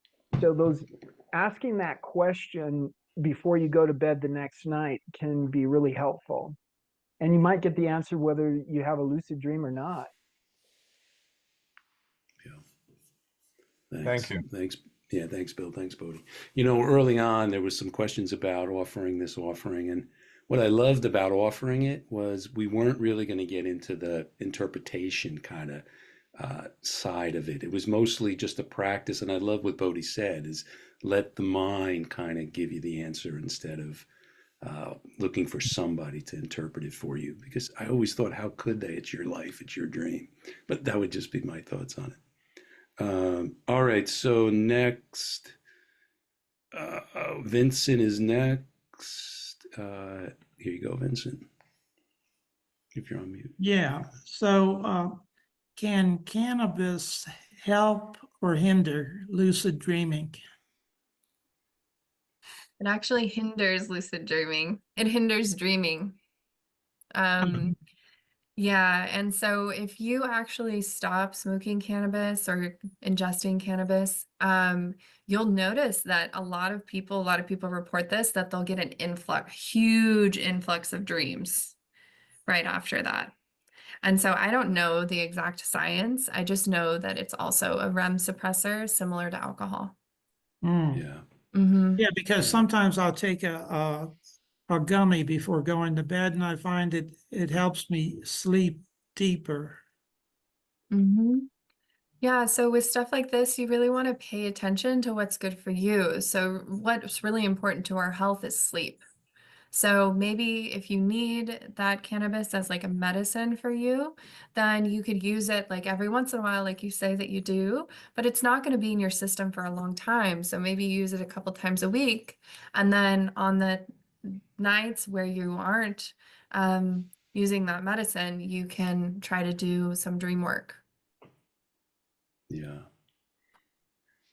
So those asking that question before you go to bed the next night can be really helpful. And you might get the answer whether you have a lucid dream or not. Yeah. Thank you. Thanks. Yeah, thanks, Bill. Thanks, Bodhi. You know, early on, there was some questions about offering this offering. And what I loved about offering it was we weren't really going to get into the interpretation kind of side of it. It was mostly just a practice. And I love what Bodhi said is let the mind kind of give you the answer instead of looking for somebody to interpret it for you. Because I always thought, how could they? It's your life, it's your dream. But that would just be my thoughts on it. All right, so next, Vincent is next. Here you go, Vincent, if you're on mute. Yeah, so can cannabis help or hinder lucid dreaming? It actually hinders lucid dreaming. It hinders dreaming. Yeah, and so if you actually stop smoking cannabis or ingesting cannabis, you'll notice that a lot of people report this, that they'll get an huge influx of dreams right after that. And so I don't know the exact science. I just know that it's also a REM suppressor, similar to alcohol. Yeah. Yeah, because sometimes I'll take a gummy before going to bed, and I find it helps me sleep deeper. Yeah, so with stuff like this, you really want to pay attention to what's good for you. So what's really important to our health is sleep. So maybe if you need that cannabis as like a medicine for you, then you could use it like every once in a while, like you say that you do, but it's not going to be in your system for a long time. So maybe use it a couple times a week. And then on the nights where you aren't using that medicine, you can try to do some dream work. Yeah.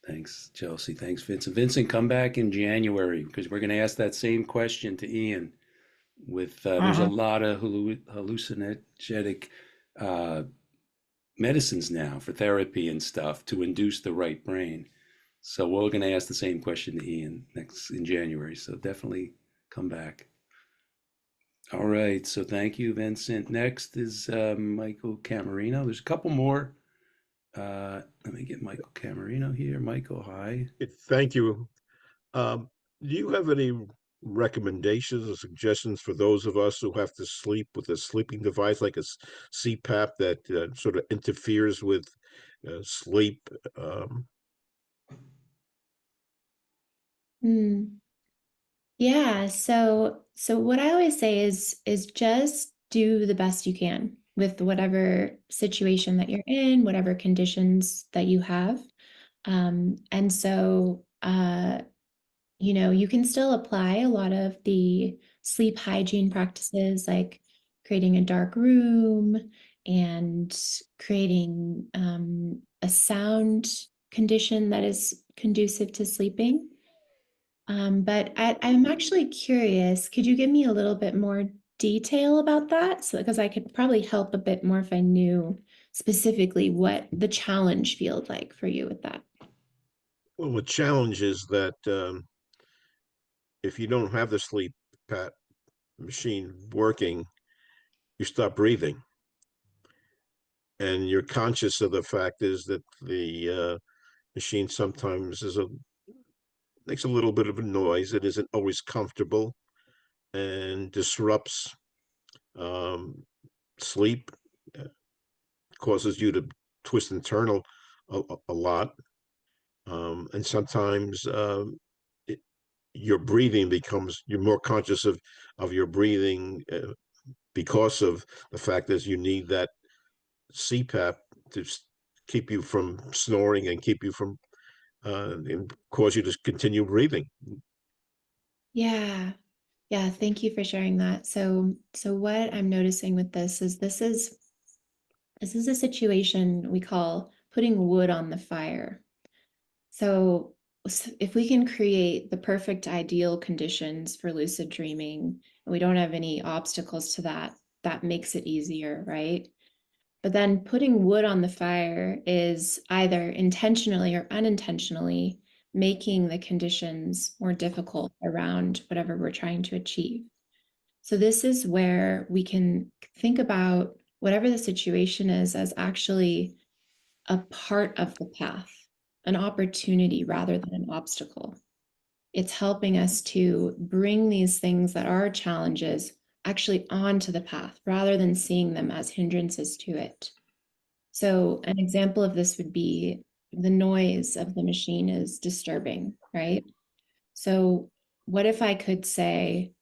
Thanks, Chelsea. Thanks, Vincent. Vincent, come back in January because we're going to ask that same question to Ian. With there's a Uh-huh. lot of hallucinogenic medicines now for therapy and stuff to induce the right brain. So we're going to ask the same question to Ian next in January. So definitely come back. All right. So thank you, Vincent. Next is Michael Camarino. There's a couple more. Let me get Michael Camarino here. Michael, hi. Thank you. Um, do you have any recommendations or suggestions for those of us who have to sleep with a sleeping device like a CPAP that sort of interferes with sleep? Um, Hmm. Yeah, so what I always say is just do the best you can with whatever situation that you're in, whatever conditions that you have. And so you know, you can still apply a lot of the sleep hygiene practices like creating a dark room and creating a sound condition that is conducive to sleeping. But I'm actually curious, could you give me a little bit more detail about that? So, because I could probably help a bit more if I knew specifically what the challenge feels like for you with that. well, the challenge is that if you don't have the sleep pat machine working, you stop breathing, and you're conscious of the fact is that the machine sometimes makes a little bit of a noise. It isn't always comfortable and disrupts sleep, uh, causes you to twist and turn a lot. And sometimes it, your breathing becomes, you're more conscious of your breathing because of the fact that you need that CPAP to keep you from snoring and keep you from, and cause you to continue breathing. Yeah. Yeah, thank you for sharing that. So what I'm noticing with this is a situation we call putting wood on the fire. So if we can create the perfect ideal conditions for lucid dreaming, and we don't have any obstacles to that, that makes it easier, right? But then putting wood on the fire is either intentionally or unintentionally making the conditions more difficult around whatever we're trying to achieve. So this is where we can think about whatever the situation is as actually a part of the path, an opportunity rather than an obstacle. It's helping us to bring these things that are challenges actually onto the path rather than seeing them as hindrances to it. So an example of this would be the noise of the machine is disturbing, right? So what if I could say,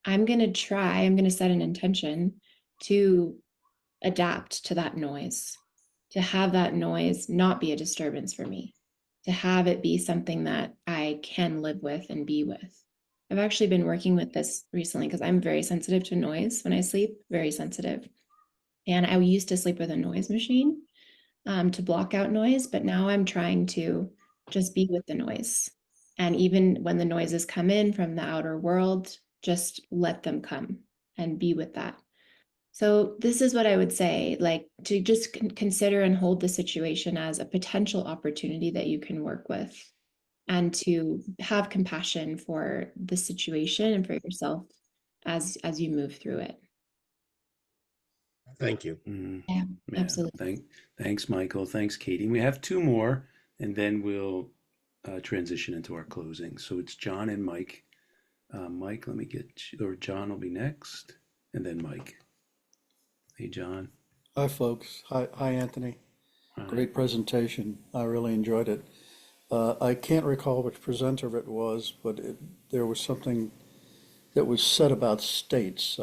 I'm going to set an intention to adapt to that noise, to have that noise not be a disturbance for me, to have it be something that I can live with and be with. I've actually been working with this recently because I'm very sensitive to noise when I sleep, very sensitive. And I used to sleep with a noise machine to block out noise, but now I'm trying to just be with the noise. And even when the noises come in from the outer world, just let them come and be with that. So this is what I would say, like to just consider and hold the situation as a potential opportunity that you can work with and to have compassion for the situation and for yourself as you move through it. Thank you. Yeah, Yeah. absolutely. Thanks, Michael. Thanks, Katie. We have two more, and then we'll transition into our closing. So it's John and Mike. Mike, let me get you, or John will be next, and then Mike. Hey, John. Hi, folks. Hi, Anthony. Hi. Great presentation. I really enjoyed it. I can't recall which presenter it was, but there was something that was said about states.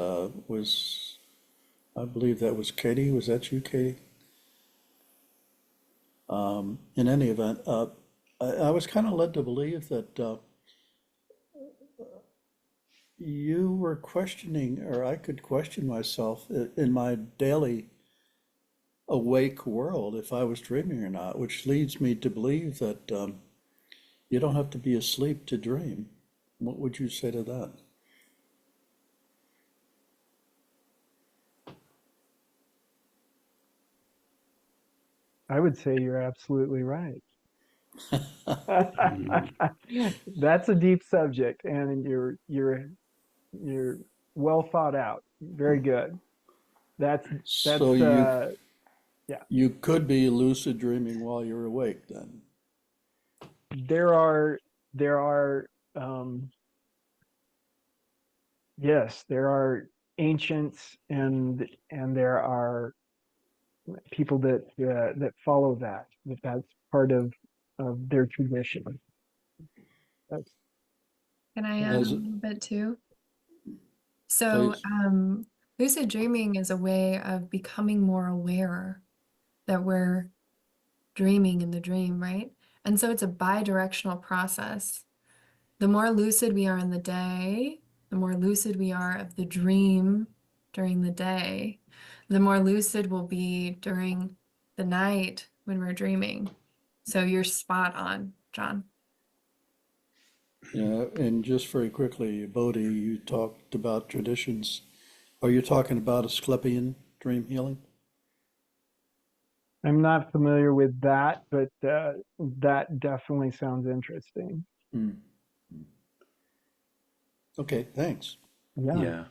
I believe that was Katie. Was that you, Katie? In any event, I was kind of led to believe that you were questioning, or I could question myself in my daily awake world if I was dreaming or not, which leads me to believe that you don't have to be asleep to dream. What would you say to that? I would say you're absolutely right. Mhm. That's a deep subject, and you're well thought out. Very good. That's So yeah. you could be lucid dreaming while you're awake then. There are yes, there are ancients and there are people that follow that's part of their tradition. That's Can I add a As little bit too? So, please. lucid dreaming is a way of becoming more aware that we're dreaming in the dream, right? And so it's a bi-directional process. The more lucid we are in the day, the more lucid we are of the dream during the day, the more lucid we'll be during the night when we're dreaming. So you're spot on, John. Yeah, and just very quickly, Bodhi, you talked about traditions. Are you talking about Asclepian dream healing? I'm not familiar with that, but that definitely sounds interesting. Hmm. Okay, thanks. Yeah. Yeah.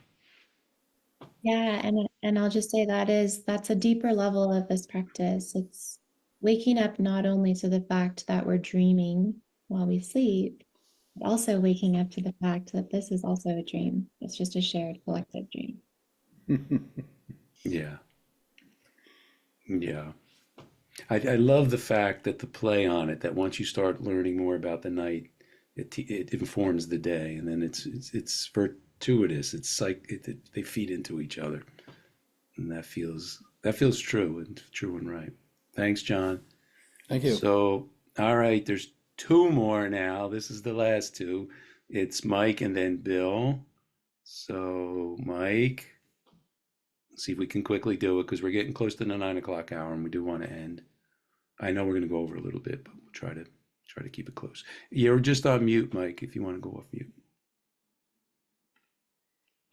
Yeah, and I'll just say that's a deeper level of this practice. It's waking up not only to the fact that we're dreaming while we sleep, but also waking up to the fact that this is also a dream. It's just a shared collective dream. Yeah. Yeah. I love the fact that the play on it, that once you start learning more about the night, it informs the day, and then it's fortuitous. It's like they feed into each other, and that feels true and right. Thanks, John. Thank you. So, all right, there's two more now. This is the last two. It's Mike and then Bill. So, Mike, see if we can quickly do it because we're getting close to the 9 o'clock hour, and we do want to end. I know we're going to go over a little bit, but we'll try to keep it close. You're just on mute, Mike, if you want to go off mute.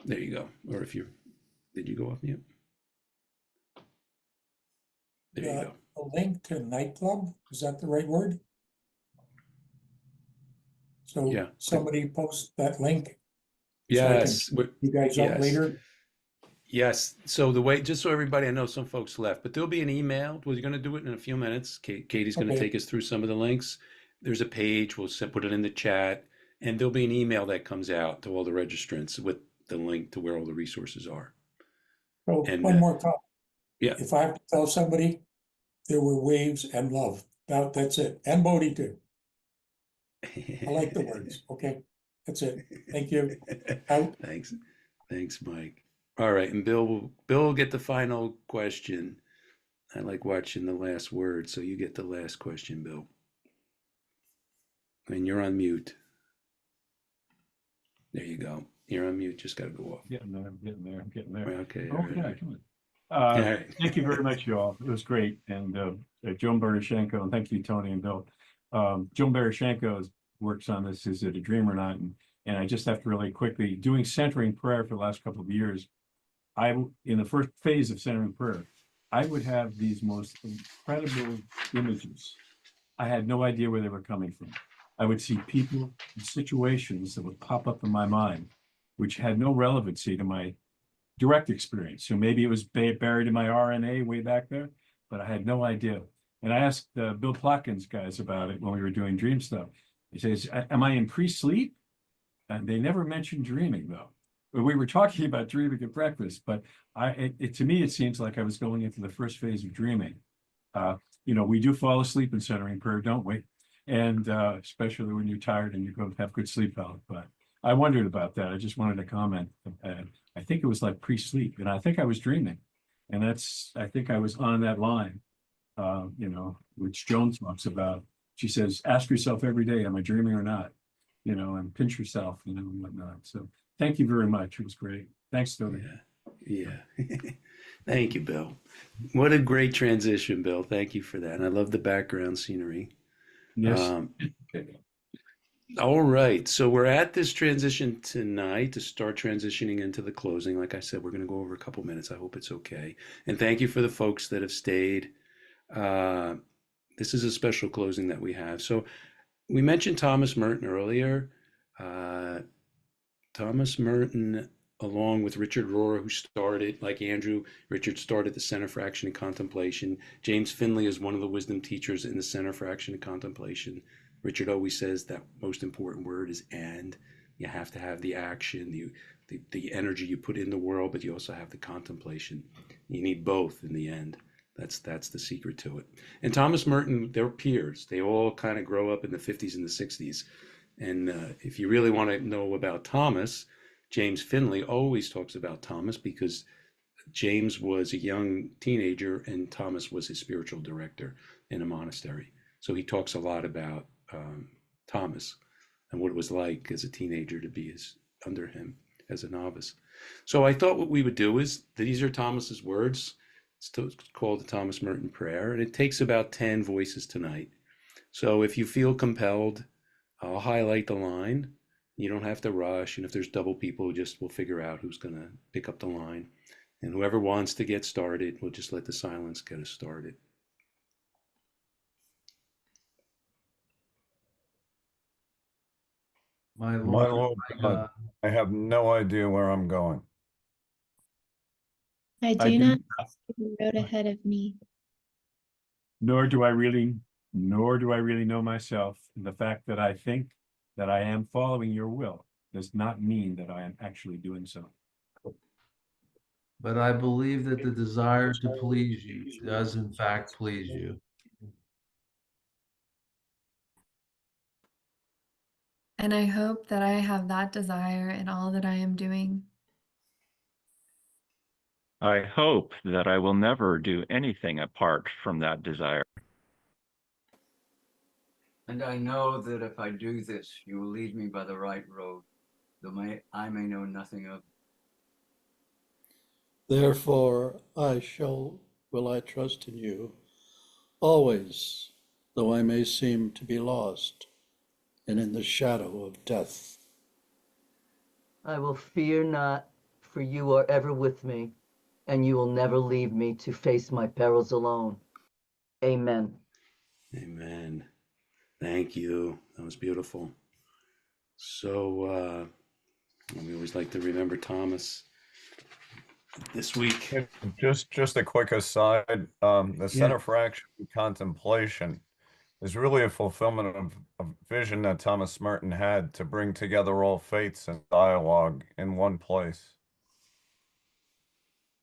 There you go. Or if did you go off mute? There you go. A link to nightclub, is that the right word? So Yeah. somebody post that link. Yes. So I can you guys up later. Yes. So the way, just so everybody, I know some folks left, but there'll be an email. We're going to do it in a few minutes. Katie's going to take us through some of the links. There's a page. We'll put it in the chat, and there'll be an email that comes out to all the registrants with the link to where all the resources are. So And one more comment. Yeah. If I have to tell somebody, there were waves and love. That's it. And Bodhi too. I like the words. Okay. That's it. Thank you. Out. Thanks, Mike. All right, and Bill will get the final question. I like watching the last word, so you get the last question, Bill. And you're on mute. There you go. You're on mute. Just got to go off. I'm getting there. Okay. Okay. All right. Thank you very much, y'all. It was great. And Joan Baryshenko, and thank you, Tony and Bill. Joan Baryshenko works on this, Is It a Dream or Not? And I just have to really quickly, doing centering prayer for the last couple of years, in the first phase of centering prayer, I would have these most incredible images. I had no idea where they were coming from. I would see people and situations that would pop up in my mind, which had no relevancy to my direct experience. So maybe it was buried in my RNA way back there, but I had no idea. And I asked Bill Plotkin's guys about it when we were doing dream stuff. He says, am I in pre-sleep? And they never mentioned dreaming, though. We were talking about dreaming at breakfast, but to me, it seems like I was going into the first phase of dreaming. We do fall asleep in centering prayer, don't we? And especially when you're tired and you go have good sleep out. But I wondered about that. I just wanted to comment. I think it was like pre-sleep, and I think I was dreaming. And I think I was on that line, which Joan talks about. She says, ask yourself every day, am I dreaming or not? And pinch yourself, and whatnot. So thank you very much. It was great. Thanks, Tony. Yeah. Thank you, Bill. What a great transition, Bill. Thank you for that. And I love the background scenery. Yes. All right. So we're at this transition tonight to start transitioning into the closing. Like I said, we're going to go over a couple minutes. I hope it's okay. And thank you for the folks that have stayed. This is a special closing that we have. So we mentioned Thomas Merton earlier. Thomas Merton, along with Richard Rohr, who started, like Andrew, Richard started the Center for Action and Contemplation. James Finley is one of the wisdom teachers in the Center for Action and Contemplation. Richard always says that most important word is and. You have to have the action, the energy you put in the world, but you also have the contemplation. You need both in the end. That's the secret to it. And Thomas Merton, they're peers. They all kind of grow up in the 50s and the 60s. And if you really want to know about Thomas, James Finley always talks about Thomas because James was a young teenager and Thomas was his spiritual director in a monastery. So he talks a lot about Thomas and what it was like as a teenager to be under him as a novice. So I thought what we would do is, these are Thomas's words. It's called the Thomas Merton Prayer, and it takes about 10 voices tonight. So if you feel compelled, I'll highlight the line. You don't have to rush, and if there's double people, we'll figure out who's going to pick up the line. And whoever wants to get started, we'll just let the silence get us started. My My Lord, Lord God, I have no idea where I'm going. I I do do not see the road ahead of me. nor do I really know myself. And the fact that I think that I am following your will does not mean that I am actually doing so. but I believe that the desire to please you does in fact please you. And I hope that I have that desire in all that I am doing. I hope that I will never do anything apart from that desire. And I know that if I do this, you will lead me by the right road, though I may know nothing of. Therefore, will I trust in you, always, though I may seem to be lost and in the shadow of death. I will fear not, for you are ever with me, and you will never leave me to face my perils alone. Amen. Amen. Thank you. That was beautiful. So we always like to remember Thomas this week. Just a quick aside, the Center for Action and Contemplation is really a fulfillment of a vision that Thomas Merton had to bring together all faiths and dialogue in one place.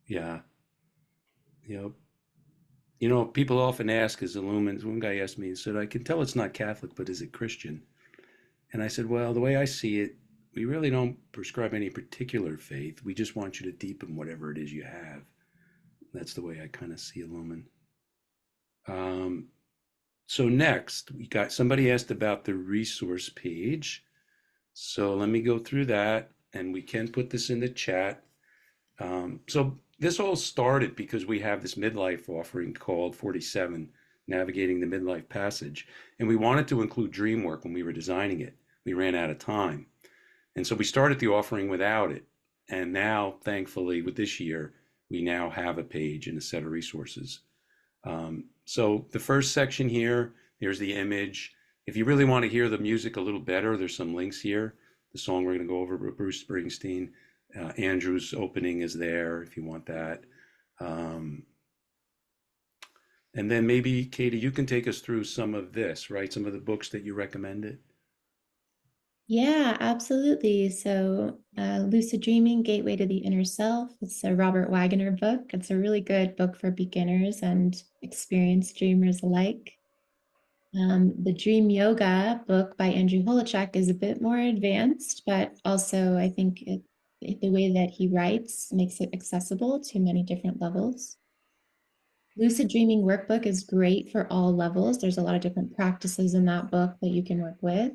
Yeah. Yep. You know, people often ask, is Illumined? One guy asked me, he said, I can tell it's not Catholic, but is it Christian? And I said, well, the way I see it, we really don't prescribe any particular faith. We just want you to deepen whatever it is you have. That's the way I kind of see Illumined. So next, somebody asked about the resource page. So let me go through that, and we can put this in the chat. So this all started because we have this midlife offering called 47, Navigating the Midlife Passage. And we wanted to include dream work when we were designing it. We ran out of time. And so we started the offering without it. And now, thankfully, with this year, we now have a page and a set of resources. So the first section here, here's the image. If you really want to hear the music a little better, there's some links here. The song we're going to go over, Bruce Springsteen. Andrew's opening is there if you want that. And then maybe, Katie, you can take us through some of this, right? Some of the books that you recommended. Yeah, absolutely. So, Lucid Dreaming, Gateway to the Inner Self. It's a Robert Waggoner book. It's a really good book for beginners and experienced dreamers alike. The Dream Yoga book by Andrew Holochek is a bit more advanced, but also I think the way that he writes makes it accessible to many different levels. Lucid Dreaming Workbook is great for all levels. There's a lot of different practices in that book that you can work with.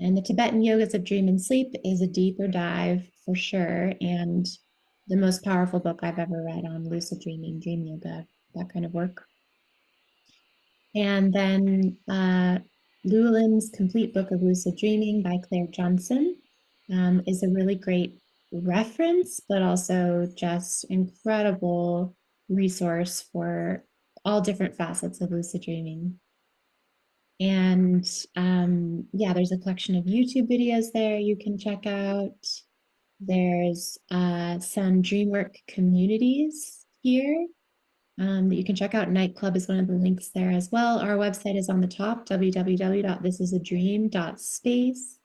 And the Tibetan Yogas of Dream and Sleep is a deeper dive for sure. And the most powerful book I've ever read on lucid dreaming, dream yoga, that kind of work. And then Llewellyn's Complete Book of Lucid Dreaming by Claire Johnson is a really great reference, but also just incredible resource for all different facets of lucid dreaming. And yeah, there's a collection of YouTube videos there you can check out. There's some DreamWork communities here that you can check out. Nightclub is one of the links there as well. Our website is on the top, www.thisisadream.space.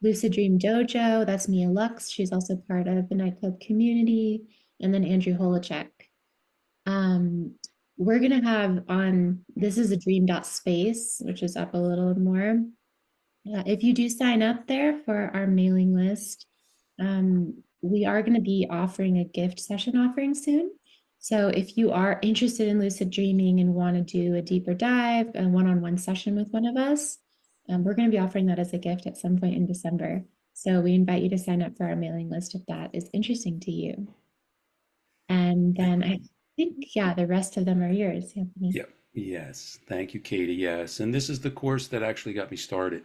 Lucid Dream Dojo, that's Mia Lux. She's also part of the Nightclub community. And then Andrew Holacek. We're going to have on thisisadream.space, which is up a little more. If you do sign up there for our mailing list, we are going to be offering a gift session offering soon. So if you are interested in lucid dreaming and want to do a deeper dive, a one-on-one session with one of us, we're going to be offering that as a gift at some point in December. So we invite you to sign up for our mailing list if that is interesting to you. And then I think, yeah, the rest of them are yours, Anthony. Yep. Yes. Thank you, Katie. Yes. And this is the course that actually got me started.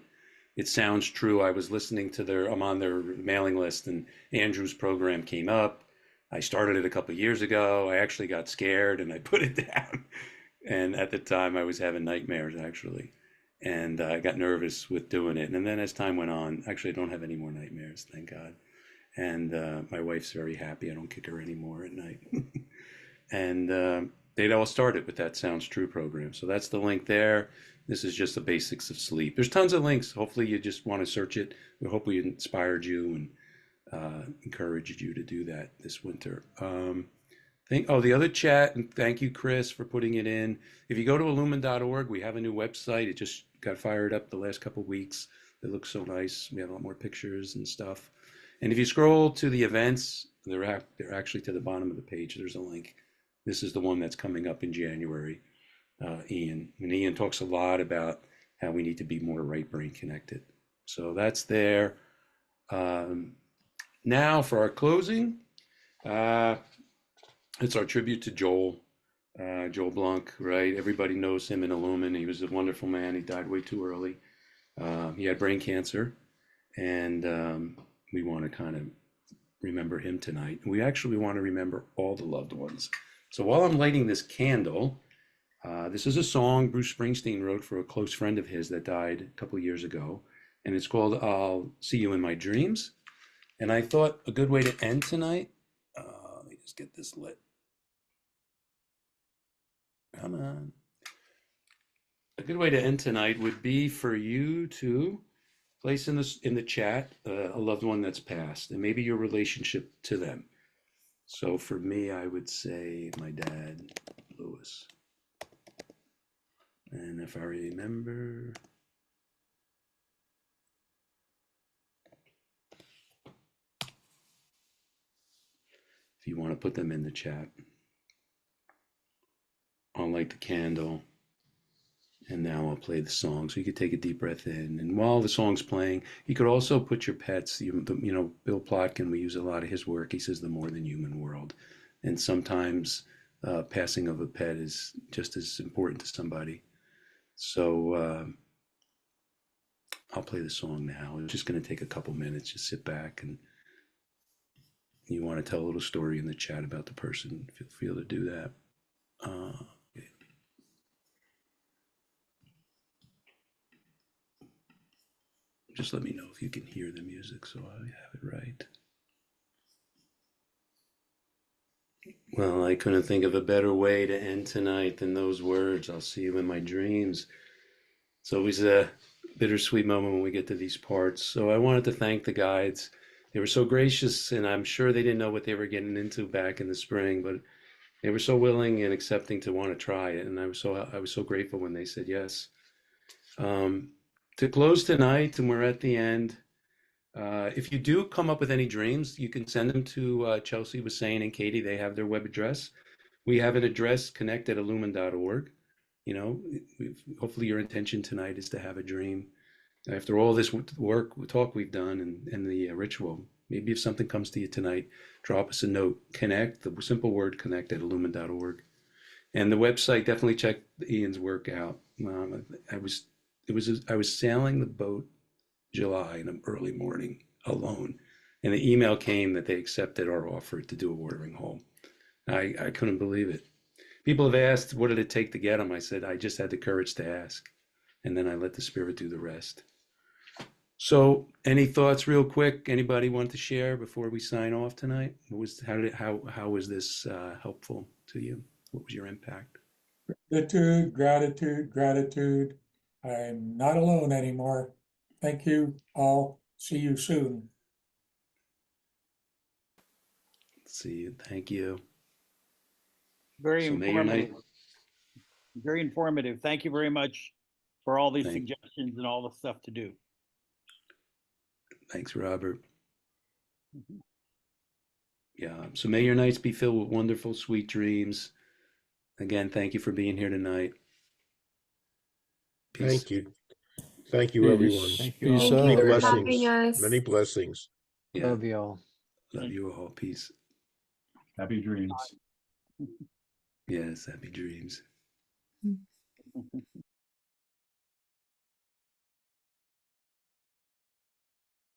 It Sounds True. I was listening to I'm on their mailing list, and Andrew's program came up. I started it a couple of years ago. I actually got scared and I put it down. And at the time I was having nightmares actually. And I got nervous with doing it. And then as time went on, actually I don't have any more nightmares, thank God. And my wife's very happy. I don't kick her anymore at night. And they'd all started with that Sounds True program. So that's the link there. This is just the basics of sleep. There's tons of links. Hopefully you just want to search it. We hope we inspired you and encouraged you to do that this winter. The other chat, and thank you, Chris, for putting it in. If you go to illumin.org, we have a new website. It just got fired up the last couple of weeks. It looks so nice. We have a lot more pictures and stuff. And if you scroll to the events, they're actually to the bottom of the page. There's a link. This is the one that's coming up in January, Ian. And Ian talks a lot about how we need to be more right brain connected. So that's there. Now for our closing, it's our tribute to Joel Blanc, right? Everybody knows him in Illumin. He was a wonderful man. He died way too early. He had brain cancer, and we want to kind of remember him tonight. We actually want to remember all the loved ones. So while I'm lighting this candle, this is a song Bruce Springsteen wrote for a close friend of his that died a couple of years ago, and it's called I'll See You in My Dreams. And I thought a good way to end tonight, let me just get this lit. Come on. A good way to end tonight would be for you to place in the chat a loved one that's passed, and maybe your relationship to them. So for me, I would say my dad, Louis. And if I remember, if you want to put them in the chat, I'll light the candle, and now I'll play the song. So you could take a deep breath in, and while the song's playing, you could also put your pets. You know, Bill Plotkin, we use a lot of his work. He says the more than human world, and sometimes passing of a pet is just as important to somebody. So I'll play the song now. It's just going to take a couple minutes. Just sit back, and you want to tell a little story in the chat about the person, feel free to do that. Okay. Just let me know if you can hear the music so I have it right. Well, I couldn't think of a better way to end tonight than those words. I'll see you in my dreams. It's always a bittersweet moment when we get to these parts. So I wanted to thank the guides. They were so gracious, and I'm sure they didn't know what they were getting into back in the spring, but they were so willing and accepting to want to try it. And I was so grateful when they said yes. To close tonight, and we're at the end, if you do come up with any dreams, you can send them to Chelsea was saying and Katie. They have their web address. We have an address, connect@illumin.org. You know, hopefully your intention tonight is to have a dream. After all this talk we've done and the ritual, Maybe if something comes to you tonight, drop us a note. Connect, the simple word connect at illumin.org. And the website, definitely check Ian's work out. I was sailing the boat July in an early morning alone, and the email came that they accepted our offer to do a watering hole. I couldn't believe it. People have asked, what did it take to get them? I said, I just had the courage to ask, and then I let the Spirit do the rest. So, any thoughts, real quick? Anybody want to share before we sign off tonight? How was this helpful to you? What was your impact? Gratitude, gratitude, gratitude. I'm not alone anymore. Thank you all. See you soon. See you. Thank you. Very So may your night. informative. Very informative. Thank you very much for all these Thank- suggestions and all the stuff to do. Thanks, Robert. Yeah. So may your nights be filled with wonderful, sweet dreams. Again, thank you for being here tonight. Peace. Thank you. Thank you, Peace. everyone. Thank you Peace all. Thank Many you for blessings. having us. Many blessings. Yeah. Love you all. Love you all. Peace. Happy dreams. Yes. Happy dreams. Mm.